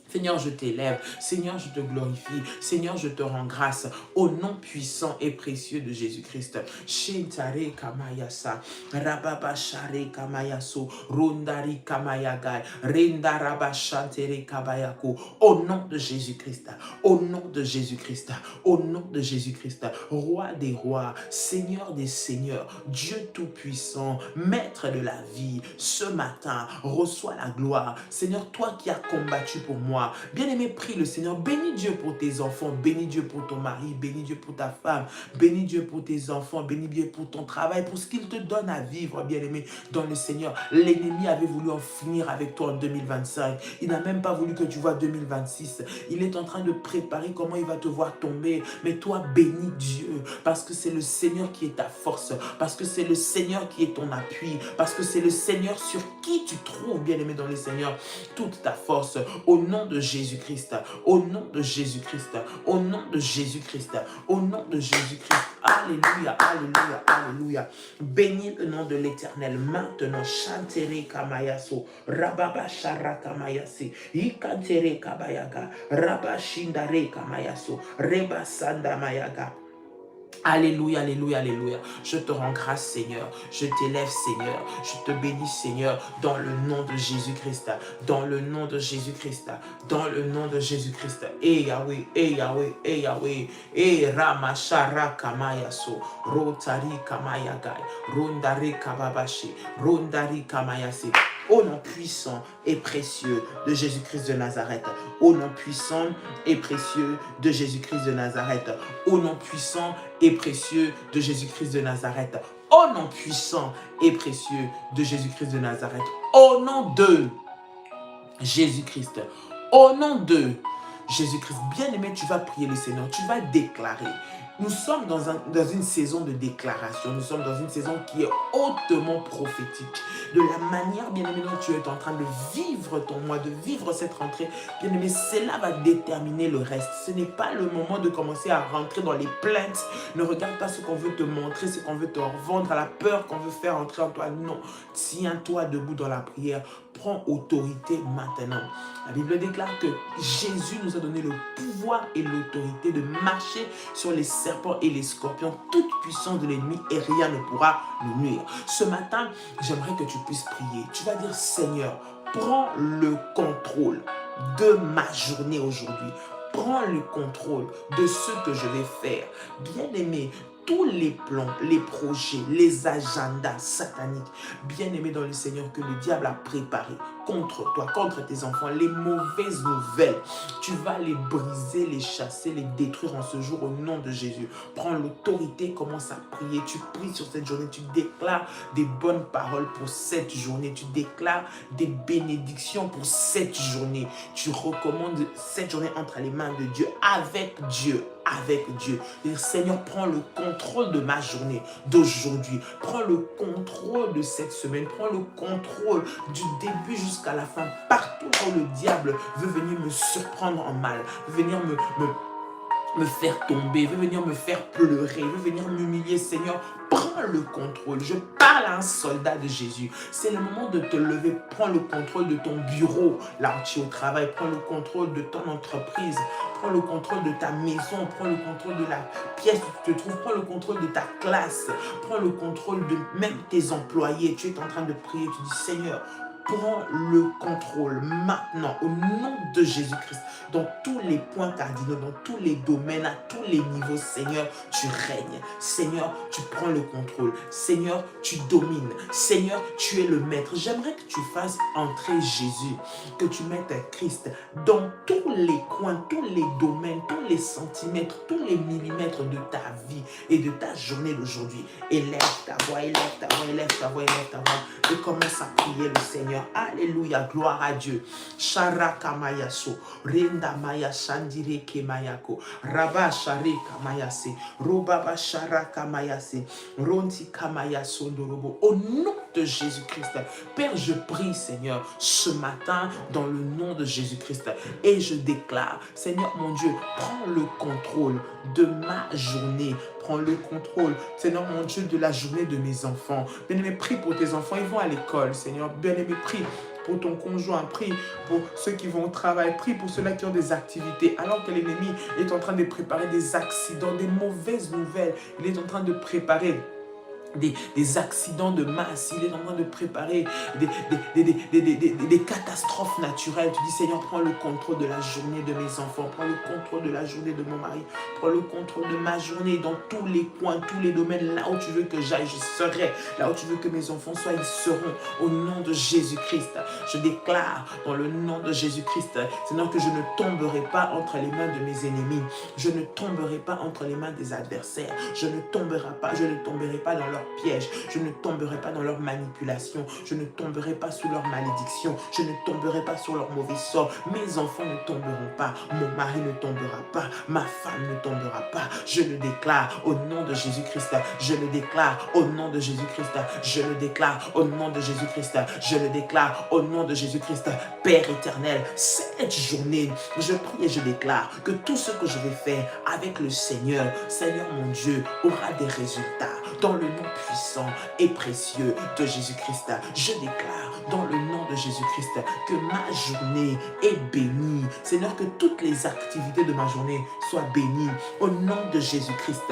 Seigneur, je t'élève. Seigneur, je te glorifie. Seigneur, je te rends grâce au nom puissant et précieux de Jésus-Christ. Shintare kamayasa, rababa share kamayaso, rondari kamayagai, rendaraba shantere kabayako. Au nom de Jésus-Christ, au nom de Jésus-Christ, au nom de Jésus-Christ, Roi des rois, Seigneur des seigneurs, Dieu tout-puissant, Maître de la vie, ce matin, reçois la gloire. Seigneur, toi qui as combattu pour moi, bien-aimé, prie le Seigneur. Bénis Dieu pour tes enfants, bénis Dieu pour ton mari, bénis Dieu pour ta femme, bénis Dieu pour tes enfants, bénis Dieu pour ton travail, pour ce qu'il te donne à vivre, bien-aimé, dans le Seigneur. L'ennemi avait voulu en finir avec toi en 2025. Il n'a même pas voulu que tu vois 2026. Il est en train de préparer comment il va te voir tomber. Mais toi, bénis Dieu, parce que c'est le Seigneur qui est ta force, parce que c'est le Seigneur qui est ton appui, parce que c'est le Seigneur sur qui tu trouves, bien-aimé, dans le Seigneur, toute ta force. Au nom de Jésus-Christ, au nom de Jésus-Christ, au nom de Jésus-Christ, au nom de Jésus-Christ. Alléluia, alléluia, alléluia. Bénis le nom de l'Éternel maintenant. Chantere kamayaso, rababa shara kamayase, ikantere kabayaga, rabashindare kamayaso, reba sanda mayaga. Alléluia, alléluia, alléluia. Je te rends grâce, Seigneur. Je t'élève, Seigneur. Je te bénis, Seigneur, dans le nom de Jésus-Christ. Dans le nom de Jésus-Christ. Dans le nom de Jésus-Christ. Eh Yahweh, eh Yahweh, eh Yahweh. Eh Ramashara Kamayaso. Rotari Kamayagai. Rondari Kababashi. Rondari Kamayase. Au nom puissant et précieux de Jésus-Christ de Nazareth. Au nom puissant et précieux de Jésus-Christ de Nazareth. Au nom puissant et précieux de Jésus-Christ de Nazareth. Au nom puissant et précieux de Jésus-Christ de Nazareth. Au nom de Jésus-Christ. Au nom de Jésus-Christ. Bien-aimé, tu vas prier le Seigneur. Tu vas déclarer. Nous sommes dans une saison de déclaration. Nous sommes dans une saison qui est hautement prophétique. De la manière, bien-aimé, dont tu es en train de vivre ton mois, de vivre cette rentrée, bien-aimé, cela va déterminer le reste. Ce n'est pas le moment de commencer à rentrer dans les plaintes. Ne regarde pas ce qu'on veut te montrer, ce qu'on veut te revendre, à la peur qu'on veut faire entrer en toi. Non, tiens-toi debout dans la prière. Prends autorité maintenant. La Bible déclare que Jésus nous a donné le pouvoir et l'autorité de marcher sur les serpents et les scorpions, toute puissance de l'ennemi, et rien ne pourra nous nuire. Ce matin, j'aimerais que tu puisses prier. Tu vas dire, Seigneur, prends le contrôle de ma journée aujourd'hui. Prends le contrôle de ce que je vais faire. Bien-aimé, tous les plans, les projets, les agendas sataniques, bien-aimés dans le Seigneur, que le diable a préparés contre toi, contre tes enfants, les mauvaises nouvelles, tu vas les briser, les chasser, les détruire en ce jour au nom de Jésus. Prends l'autorité, commence à prier, tu pries sur cette journée, tu déclares des bonnes paroles pour cette journée, tu déclares des bénédictions pour cette journée, tu recommandes cette journée entre les mains de Dieu, avec Dieu. Avec Dieu. Seigneur, prends le contrôle de ma journée d'aujourd'hui. Prends le contrôle de cette semaine. Prends le contrôle du début jusqu'à la fin. Partout où le diable veut venir me surprendre en mal, veut venir me faire tomber, veut venir me faire pleurer, veut venir m'humilier, Seigneur, prends le contrôle. Je parle à un soldat de Jésus. C'est le moment de te lever. Prends le contrôle de ton bureau, là où tu es au travail. Prends le contrôle de ton entreprise. Prends le contrôle de ta maison. Prends le contrôle de la pièce où tu te trouves. Prends le contrôle de ta classe. Prends le contrôle de même tes employés. Tu es en train de prier. Tu dis, Seigneur, prends le contrôle maintenant au nom de Jésus-Christ dans tous les points cardinaux, dans tous les domaines, à tous les niveaux. Seigneur, tu règnes. Seigneur, tu prends le contrôle. Seigneur, tu domines. Seigneur, tu es le maître. J'aimerais que tu fasses entrer Jésus, que tu mettes Christ dans tous les coins, tous les domaines, tous les centimètres, tous les millimètres de ta vie et de ta journée d'aujourd'hui. Élève ta voix, élève ta voix, élève ta voix, élève ta voix et commence à prier le Seigneur. Alléluia, gloire à Dieu. Sharaka mayaso, renda maya shandire ke mayako, raba shareka mayase, robaba sharaka mayase, ronti kamayaso ndorobo. Au nom de Jésus-Christ, Père, je prie, Seigneur, ce matin dans le nom de Jésus-Christ et je déclare, Seigneur mon Dieu, prends le contrôle de ma journée. Prends le contrôle, Seigneur mon Dieu, de la journée de mes enfants. Bien-aimé, prie pour tes enfants, ils vont à l'école, Seigneur. Bien-aimé, prie pour ton conjoint, prie pour ceux qui vont au travail, prie pour ceux-là qui ont des activités. Alors que l'ennemi est en train de préparer des accidents, des mauvaises nouvelles, il est en train de préparer des accidents de masse, il est en train de préparer des catastrophes naturelles. Tu dis, Seigneur, prends le contrôle de la journée de mes enfants, prends le contrôle de la journée de mon mari, prends le contrôle de ma journée dans tous les coins, tous les domaines, là où tu veux que j'aille, je serai, là où tu veux que mes enfants soient, ils seront, au nom de Jésus-Christ. Je déclare dans le nom de Jésus-Christ, Seigneur, que je ne tomberai pas entre les mains de mes ennemis, je ne tomberai pas entre les mains des adversaires, je ne tomberai pas dans leur piège, je ne tomberai pas dans leur manipulation, je ne tomberai pas sous leur malédiction, je ne tomberai pas sur leur mauvais sort, mes enfants ne tomberont pas, mon mari ne tombera pas, ma femme ne tombera pas, je le déclare au nom de Jésus-Christ, je le déclare au nom de Jésus-Christ, je le déclare au nom de Jésus-Christ, je le déclare au nom de Jésus-Christ. Père éternel, cette journée, je prie et je déclare que tout ce que je vais faire avec le Seigneur, Seigneur mon Dieu, aura des résultats. Dans le nom puissant et précieux de Jésus-Christ, je déclare dans le nom de Jésus-Christ que ma journée est bénie. Seigneur, que toutes les activités de ma journée soient bénies. Au nom de Jésus-Christ,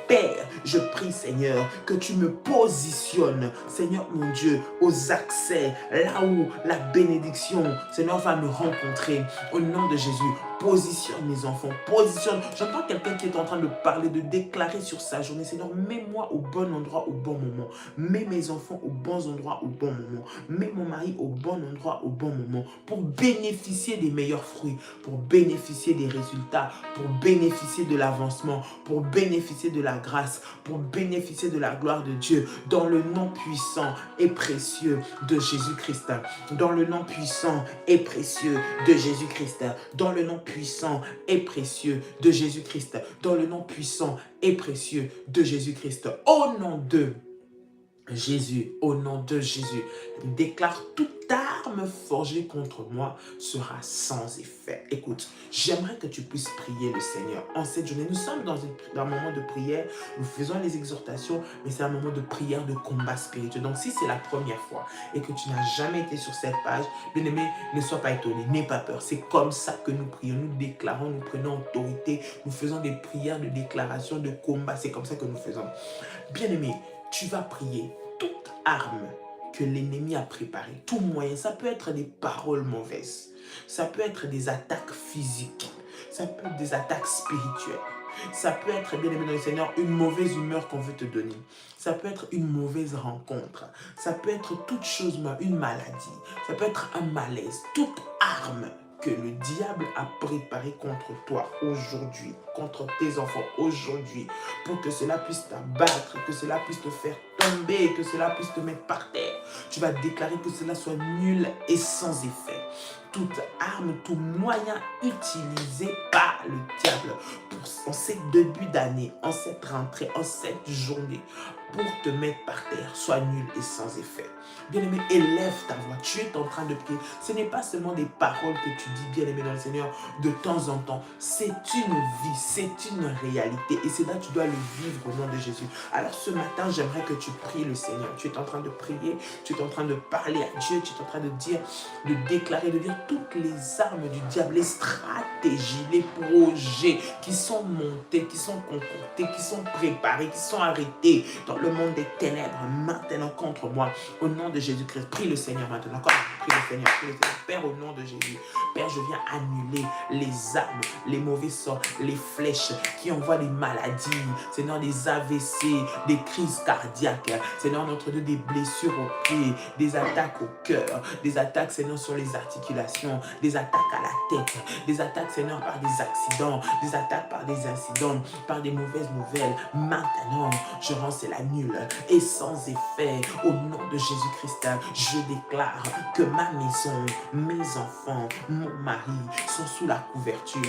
Père, je prie, Seigneur, que tu me positionnes, Seigneur mon Dieu, aux accès, là où la bénédiction, Seigneur, va me rencontrer. Au nom de Jésus, positionne mes enfants, positionne. J'entends quelqu'un qui est en train de parler, de déclarer sur sa journée, Seigneur, mets-moi au bon endroit au bon moment. Mets mes enfants aux bons endroits au bon moment. Mets mon mari au bon endroit au bon moment pour bénéficier des meilleurs fruits, pour bénéficier des résultats, pour bénéficier de l'avancement, pour bénéficier de la grâce, pour bénéficier de la gloire de Dieu, dans le nom puissant et précieux de Jésus-Christ. Dans le nom puissant et précieux de Jésus-Christ. Dans le nom puissant et précieux de Jésus-Christ. Dans le nom puissant et précieux de Jésus-Christ. Au nom de Jésus, au nom de Jésus, déclare toute arme forgée contre moi sera sans effet. Écoute, j'aimerais que tu puisses prier le Seigneur en cette journée. Nous sommes dans un moment de prière, nous faisons les exhortations, mais c'est un moment de prière, de combat spirituel. Donc si c'est la première fois et que tu n'as jamais été sur cette page, bien aimé, ne sois pas étonné, n'aie pas peur. C'est comme ça que nous prions, nous déclarons, nous prenons autorité, nous faisons des prières de déclaration, de combat. C'est comme ça que nous faisons. Bien aimé, tu vas prier toute arme que l'ennemi a préparée, tout moyen. Ça peut être des paroles mauvaises, ça peut être des attaques physiques, ça peut être des attaques spirituelles, ça peut être, bien aimé dans le Seigneur, une mauvaise humeur qu'on veut te donner, ça peut être une mauvaise rencontre, ça peut être toute chose, une maladie, ça peut être un malaise, toute arme que le diable a préparé contre toi aujourd'hui, contre tes enfants aujourd'hui, pour que cela puisse t'abattre, que cela puisse te faire tomber, que cela puisse te mettre par terre. Tu vas déclarer que cela soit nul et sans effet. Toute arme, tout moyen utilisé par le diable en ces débuts d'année, en cette rentrée, en cette journée, pour te mettre par terre, soit nul et sans effet. Bien-aimé, élève ta voix. Tu es en train de prier. Ce n'est pas seulement des paroles que tu dis, bien-aimé dans le Seigneur, de temps en temps. C'est une vie, c'est une réalité. Et c'est là que tu dois le vivre au nom de Jésus. Alors ce matin, j'aimerais que tu pries le Seigneur. Tu es en train de prier, tu es en train de parler à Dieu, tu es en train de dire, de déclarer, de dire toutes les armes du diable, les stratégies, les projets qui sont montés, qui sont concoctés, qui sont préparés, qui sont arrêtés dans le monde des ténèbres maintenant contre moi. Au nom de Jésus-Christ, prie le Seigneur maintenant. Prie le Seigneur, prie le Seigneur. Père, au nom de Jésus. Père, je viens annuler les armes, les mauvais sorts, les flèches qui envoient des maladies. Seigneur, des AVC, des crises cardiaques. Seigneur, notre Dieu, des blessures aux pieds, des attaques au cœur, des attaques, Seigneur, sur les articulations, des attaques à la tête, des attaques, Seigneur, par des accidents, des attaques par des incidents, par des mauvaises nouvelles. Maintenant, je rends cela nul et sans effet. Au nom de Jésus-Christ, je déclare que ma maison, mes enfants, mon mari sont sous la couverture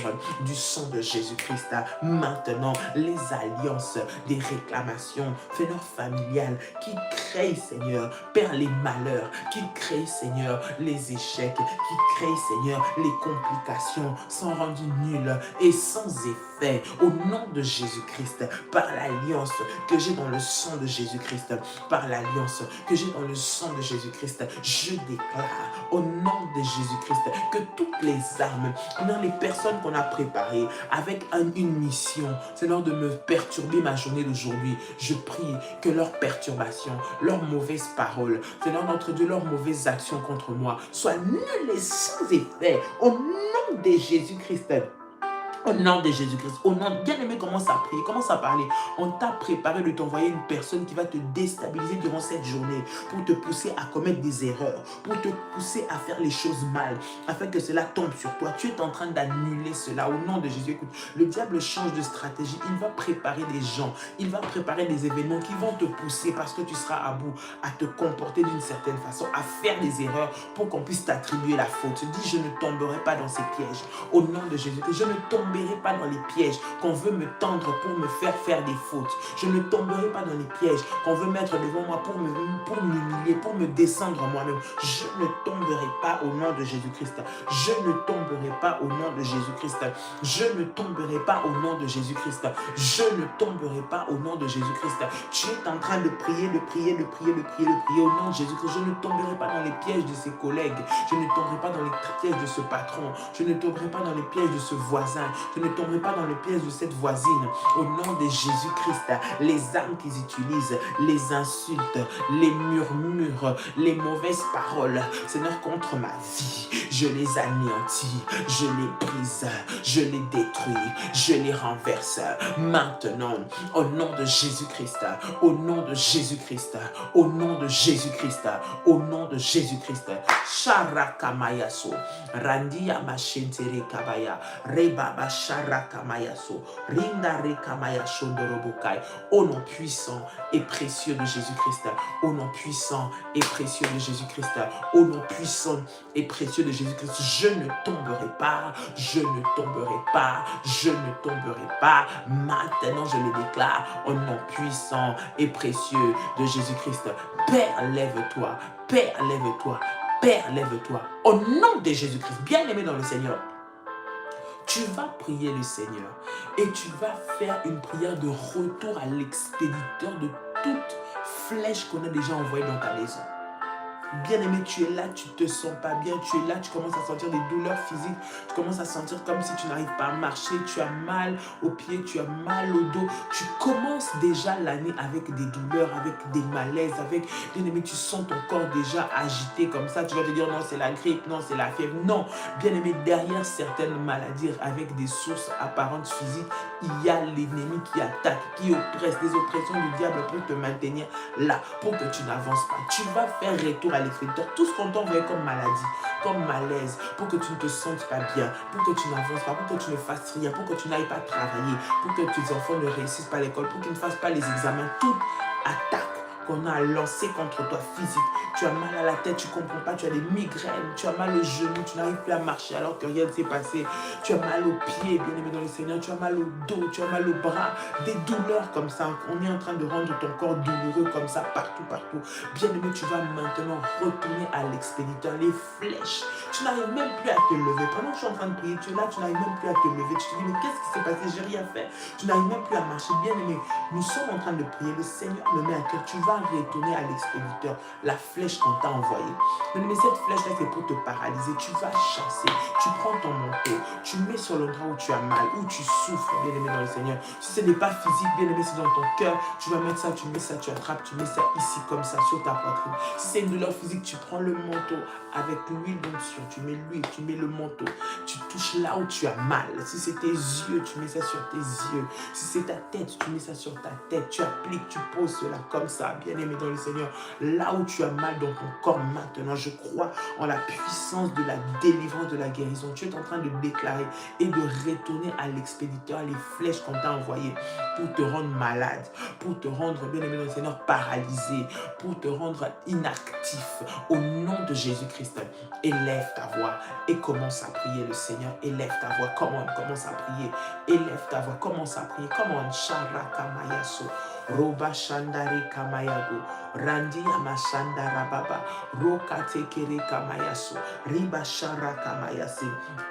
du sang de Jésus-Christ. Maintenant, les alliances des réclamations, Seigneur, familiales qui créent, Seigneur, Père, les malheurs, qui créent, Seigneur, les échecs, qui créent, Seigneur, les complications sont rendues nulles et sans effet. Au nom de Jésus-Christ, par l'alliance que j'ai dans le sang de Jésus-Christ, par l'alliance que j'ai dans le sang de Jésus-Christ, je déclare au nom de Jésus-Christ que toutes les armes, dans les personnes qu'on a préparées avec une mission, c'est l'heure de me perturber ma journée d'aujourd'hui. Je prie que leurs perturbations, leurs mauvaises paroles, c'est l'heure notre Dieu, leurs mauvaises actions contre moi soient nulles et sans effet au nom de Jésus-Christ. Au nom de Jésus-Christ, au nom, bien-aimé, commence à prier, commence à parler. On t'a préparé de t'envoyer une personne qui va te déstabiliser durant cette journée pour te pousser à commettre des erreurs, pour te pousser à faire les choses mal, afin que cela tombe sur toi. Tu es en train d'annuler cela au nom de Jésus. Écoute, le diable change de stratégie. Il va préparer des gens, il va préparer des événements qui vont te pousser parce que tu seras à bout à te comporter d'une certaine façon, à faire des erreurs pour qu'on puisse t'attribuer la faute. Dis, je ne tomberai pas dans ces pièges. Au nom de Jésus, que je ne tomberai pas dans les pièges qu'on veut me tendre pour me faire des fautes. Je ne tomberai pas dans les pièges qu'on veut mettre devant moi pour m'humilier, pour me descendre moi-même. Je ne tomberai pas au nom de Jésus-Christ. Je ne tomberai pas au nom de Jésus-Christ. Je ne tomberai pas au nom de Jésus-Christ. Je ne tomberai pas au nom de Jésus-Christ. Tu es en train de prier, de prier, de prier, de prier, de prier au nom de Jésus-Christ. Je ne tomberai pas dans les pièges de ses collègues. Je ne tomberai pas dans les pièges de ce patron. Je ne tomberai pas dans les pièges de ce voisin. Je ne tomberai pas dans le piège de cette voisine. Au nom de Jésus-Christ, les armes qu'ils utilisent, les insultes, les murmures, les mauvaises paroles, Seigneur, contre ma vie, je les anéantis, je les brise, je les détruis, je les renverse. Maintenant, au nom de Jésus-Christ, au nom de Jésus-Christ, au nom de Jésus-Christ, au nom de Jésus-Christ. Sharakamayaso, Randia Machentere Kabaya, Rebaba Sharakamayaso, Rindare Kamayaso Dorobokai. Au nom puissant et précieux de Jésus-Christ, au nom puissant et précieux de Jésus-Christ, au nom puissant et précieux de Jésus-Christ, je ne tomberai pas, je ne tomberai pas, je ne tomberai pas. Maintenant, je le déclare au nom puissant et précieux de Jésus-Christ. Père, lève-toi, Père, lève-toi, Père, lève-toi. Au nom de Jésus-Christ, bien-aimé dans le Seigneur, tu vas prier le Seigneur et tu vas faire une prière de retour à l'expéditeur de toute flèche qu'on a déjà envoyée dans ta maison. Bien-aimé, tu es là, tu ne te sens pas bien, tu es là, tu commences à sentir des douleurs physiques, tu commences à sentir comme si tu n'arrives pas à marcher, tu as mal aux pieds, tu as mal au dos, tu commences déjà l'année avec des douleurs, avec des malaises, bien-aimé, tu sens ton corps déjà agité comme ça, tu vas te dire non, c'est la grippe, non, c'est la fièvre, non, bien-aimé, derrière certaines maladies avec des sources apparentes physiques, il y a l'ennemi qui attaque, qui oppresse, des oppressions du diable pour te maintenir là, pour que tu n'avances pas. Tu vas faire retour à l'expéditeur, tout ce qu'on t'envoie comme maladie, comme malaise, pour que tu ne te sentes pas bien, pour que tu n'avances pas, pour que tu ne fasses rien, pour que tu n'ailles pas travailler, pour que tes enfants ne réussissent pas à l'école, pour qu'ils ne fassent pas les examens, toute attaque qu'on a lancé contre toi physique. Tu as mal à la tête, tu ne comprends pas, tu as des migraines, tu as mal au genou, tu n'arrives plus à marcher alors que rien ne s'est passé. Tu as mal aux pieds, bien aimé dans le Seigneur, tu as mal au dos, tu as mal au bras, des douleurs comme ça. On est en train de rendre ton corps douloureux comme ça partout, partout. Bien aimé, tu vas maintenant retourner à l'expéditeur, les flèches. Tu n'arrives même plus à te lever. Pendant que je suis en train de prier, tu es là, tu n'arrives même plus à te lever. Tu te dis, mais qu'est-ce qui s'est passé? J'ai rien fait. Tu n'arrives même plus à marcher. Bien aimé, nous sommes en train de prier. Le Seigneur me met à cœur. Tu vas retourner à l'expéditeur, la flèche qu'on t'a envoyée. Mais cette flèche-là, c'est pour te paralyser. Tu vas chasser. Tu prends ton manteau. Tu mets sur l'endroit où tu as mal, où tu souffres, bien aimé dans le Seigneur. Si ce n'est pas physique, bien aimé, c'est dans ton cœur. Tu vas mettre ça, tu mets ça, tu attrapes, tu mets ça ici, comme ça, sur ta poitrine. Si c'est une douleur physique, tu prends le manteau avec l'huile d'onction. Tu mets l'huile, tu mets le manteau. Tu touches là où tu as mal. Si c'est tes yeux, tu mets ça sur tes yeux. Si c'est ta tête, tu mets ça sur ta tête. Tu appliques, tu poses cela comme ça, bien aimé dans le Seigneur. Là où tu as mal dans ton corps maintenant, je crois en la puissance de la délivrance, de la guérison. Tu es en train de déclarer et de retourner à l'expéditeur les flèches qu'on t'a envoyées pour te rendre malade, pour te rendre, bien aimé dans le Seigneur, paralysé, pour te rendre inactif. Au nom de Jésus-Christ, élève ta voix et commence à prier le Seigneur. Élève ta voix, commence à prier. Élève ta voix, commence à prier. Comment Sharakamayaso, Roba Shandare Kamayago, Randi Amashandara Baba, Rokate Kere Kamayaso, Riba Sharakamayase.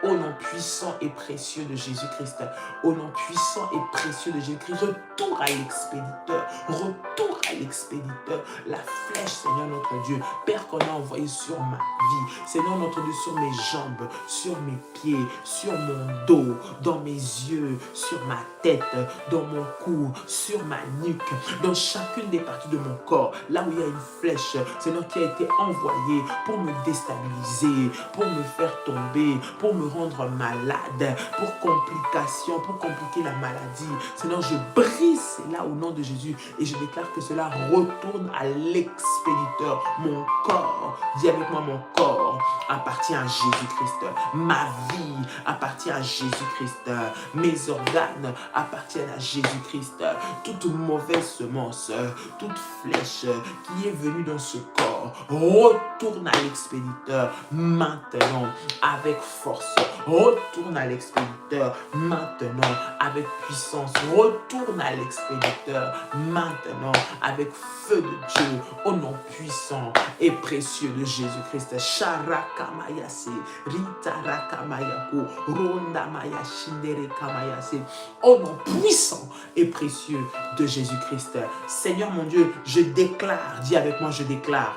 Au nom puissant et précieux de Jésus-Christ, au nom puissant et précieux de Jésus-Christ, retour à l'expéditeur, retour à l'expéditeur, la flèche, Seigneur notre Dieu, Père, qu'on a envoyé sur ma vie, Seigneur notre Dieu, sur mes jambes, sur mes pieds, sur mon dos, dans mes yeux, sur ma tête, dans mon cou, sur ma nuque, dans chacune des parties de mon corps, là où il y a une flèche, Seigneur, qui a été envoyée pour me déstabiliser, pour me faire tomber, pour me rendre malade, pour complications, pour compliquer la maladie. Seigneur, je brise cela au nom de Jésus et je déclare que cela retourne à l'expéditeur. Mon corps, dis avec moi, mon corps appartient à Jésus-Christ. Ma vie appartient à Jésus-Christ. Mes organes appartiennent à Jésus-Christ. Toute mauvaise semence, toute flèche qui est venue dans ce corps, retourne à l'expéditeur maintenant avec force. Retourne à l'expéditeur maintenant avec puissance. Retourne à l'expéditeur maintenant avec feu de Dieu au nom puissant et précieux de Jésus-Christ. Sharakamayase, Ritarakamaya,ko, Rondamaya Shindere Kamayase. Au nom puissant et précieux de Jésus-Christ. Seigneur mon Dieu, je déclare, dis avec moi, je déclare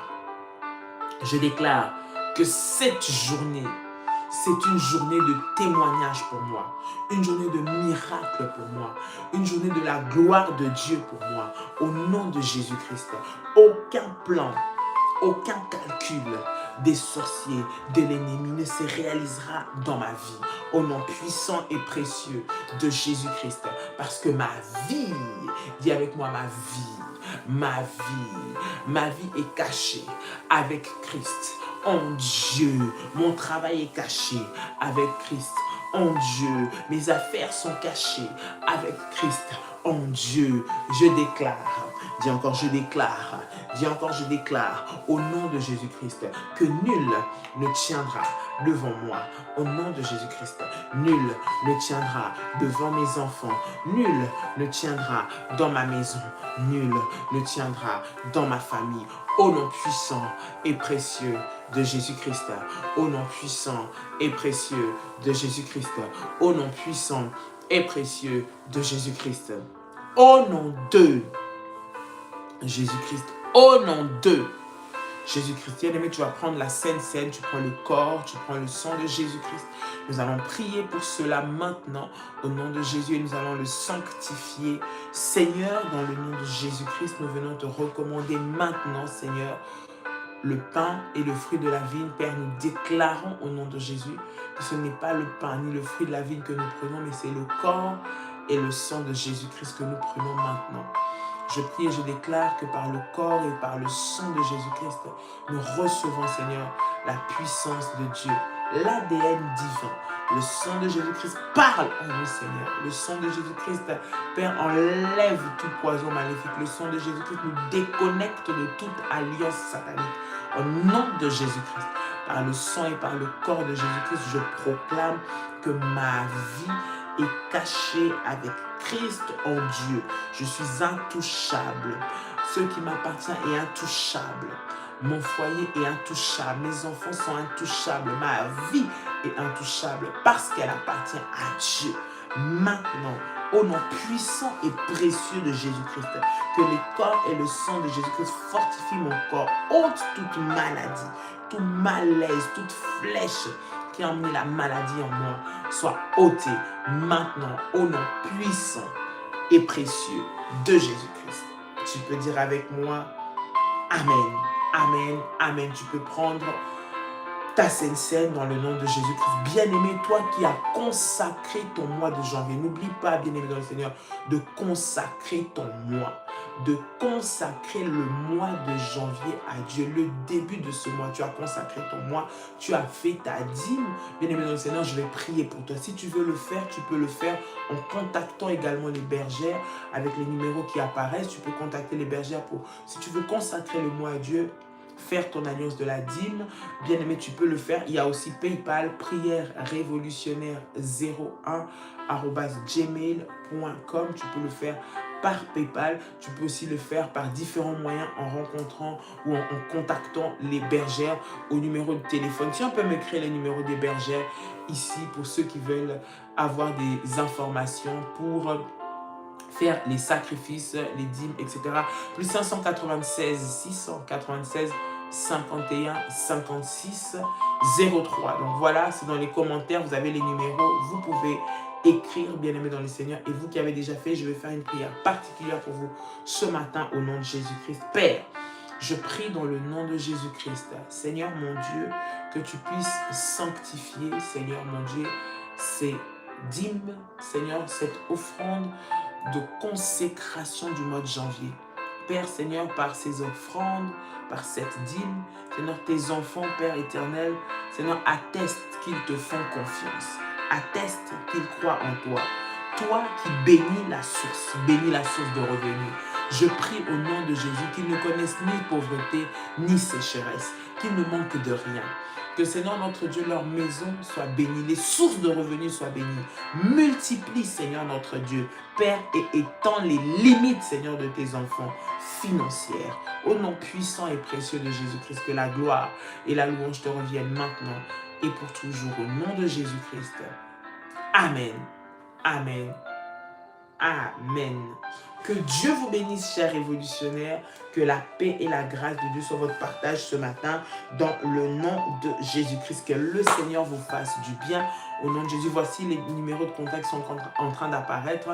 que cette journée, c'est une journée de témoignage pour moi, une journée de miracle pour moi, une journée de la gloire de Dieu pour moi, au nom de Jésus-Christ. Aucun plan, aucun calcul des sorciers, de l'ennemi ne se réalisera dans ma vie, au nom puissant et précieux de Jésus-Christ. Parce que ma vie, dis avec moi, ma vie est cachée avec Christ. En Dieu, mon travail est caché avec Christ. En Dieu, mes affaires sont cachées avec Christ. En Dieu, je déclare, dis encore je déclare, dis encore je déclare au nom de Jésus-Christ que nul ne tiendra devant moi. Au nom de Jésus-Christ, nul ne tiendra devant mes enfants, nul ne tiendra dans ma maison, nul ne tiendra dans ma famille. Au nom puissant et précieux de Jésus-Christ, au nom puissant et précieux de Jésus-Christ, au nom puissant et précieux de Jésus-Christ, au nom de Jésus-Christ, au nom de Jésus-Christ. Bien-aimé, tu vas prendre la Sainte Seine, tu prends le corps, tu prends le sang de Jésus-Christ. Nous allons prier pour cela maintenant au nom de Jésus et nous allons le sanctifier. Seigneur, dans le nom de Jésus-Christ, nous venons te recommander maintenant, Seigneur, le pain et le fruit de la vigne. Père, nous déclarons au nom de Jésus que ce n'est pas le pain ni le fruit de la vigne que nous prenons, mais c'est le corps et le sang de Jésus-Christ que nous prenons maintenant. Je prie et je déclare que par le corps et par le sang de Jésus-Christ, nous recevons, Seigneur, la puissance de Dieu, l'ADN divin, Le sang de Jésus-Christ parle en nous, Seigneur. Le sang de Jésus-Christ, Père, enlève tout poison maléfique. Le sang de Jésus-Christ nous déconnecte de toute alliance satanique. Au nom de Jésus-Christ, par le sang et par le corps de Jésus-Christ, je proclame que ma vie est cachée avec Christ en Dieu. Je suis intouchable. Ce qui m'appartient est intouchable. Mon foyer est intouchable. Mes enfants sont intouchables. Ma vie est intouchable parce qu'elle appartient à Dieu. Maintenant, au nom puissant et précieux de Jésus-Christ, que les corps et le sang de Jésus-Christ fortifient mon corps, ôte toute maladie, tout malaise, toute flèche qui a emmené la maladie en moi, soit ôtée maintenant au nom puissant et précieux de Jésus-Christ. Tu peux dire avec moi, Amen, Amen, Amen. Tu peux prendre ta Sainte Seine dans le nom de Jésus-Christ. Bien-aimé, toi qui as consacré ton mois de janvier, n'oublie pas, bien-aimé dans le Seigneur, de consacrer ton mois, de consacrer le mois de janvier à Dieu. Le début de ce mois, tu as consacré ton mois, tu as fait ta dîme. Bien-aimé dans le Seigneur, je vais prier pour toi. Si tu veux le faire, tu peux le faire en contactant également les bergères avec les numéros qui apparaissent. Tu peux contacter les bergères pour, si tu veux consacrer le mois à Dieu, faire ton alliance de la dîme, bien aimé, tu peux le faire. Il y a aussi PayPal, prière révolutionnaire 01@gmail.com. Tu peux le faire par PayPal. Tu peux aussi le faire par différents moyens en rencontrant ou en contactant les bergères au numéro de téléphone. Si on peut m'écrire les numéros des bergères ici pour ceux qui veulent avoir des informations pour faire les sacrifices, les dîmes, etc. Plus 596 696 51 56 03. Donc voilà, c'est dans les commentaires, vous avez les numéros. Vous pouvez écrire, bien-aimé dans le Seigneur. Et vous qui avez déjà fait, je vais faire une prière particulière pour vous ce matin au nom de Jésus-Christ. Père, je prie dans le nom de Jésus-Christ. Seigneur mon Dieu, que tu puisses sanctifier, Seigneur mon Dieu, ces dîmes, Seigneur, cette offrande de consécration du mois de janvier. Père, Seigneur, par ces offrandes, par cette dîme, Seigneur, tes enfants, Père éternel, Seigneur, attestent qu'ils te font confiance, attestent qu'ils croient en toi. Toi qui bénis la source de revenus. Je prie au nom de Jésus qu'ils ne connaissent ni pauvreté, ni sécheresse, qu'ils ne manquent de rien. Que Seigneur notre Dieu, leur maison soit bénie, les sources de revenus soient bénies. Multiplie Seigneur notre Dieu, Père, et étends les limites Seigneur de tes enfants financières. Au nom puissant et précieux de Jésus-Christ, que la gloire et la louange te reviennent maintenant et pour toujours. Au nom de Jésus-Christ. Amen. Amen. Amen. Que Dieu vous bénisse, chers révolutionnaires. Que la paix et la grâce de Dieu soient votre partage ce matin dans le nom de Jésus-Christ. Que le Seigneur vous fasse du bien. Au nom de Jésus, voici les numéros de contact qui sont en train d'apparaître.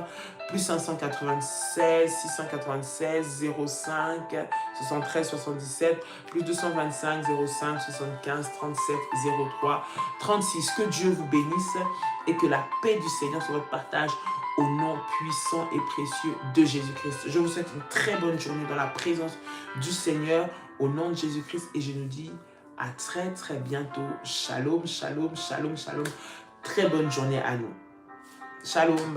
Plus 596 696 05 73 77. Plus 225 05 75 37 03 36. Que Dieu vous bénisse et que la paix du Seigneur soit votre partage au nom puissant et précieux de Jésus-Christ. Je vous souhaite une très bonne journée dans la présence du Seigneur au nom de Jésus-Christ et je nous dis à très très bientôt. Shalom, shalom, shalom, shalom. Très bonne journée à nous. Shalom, bye.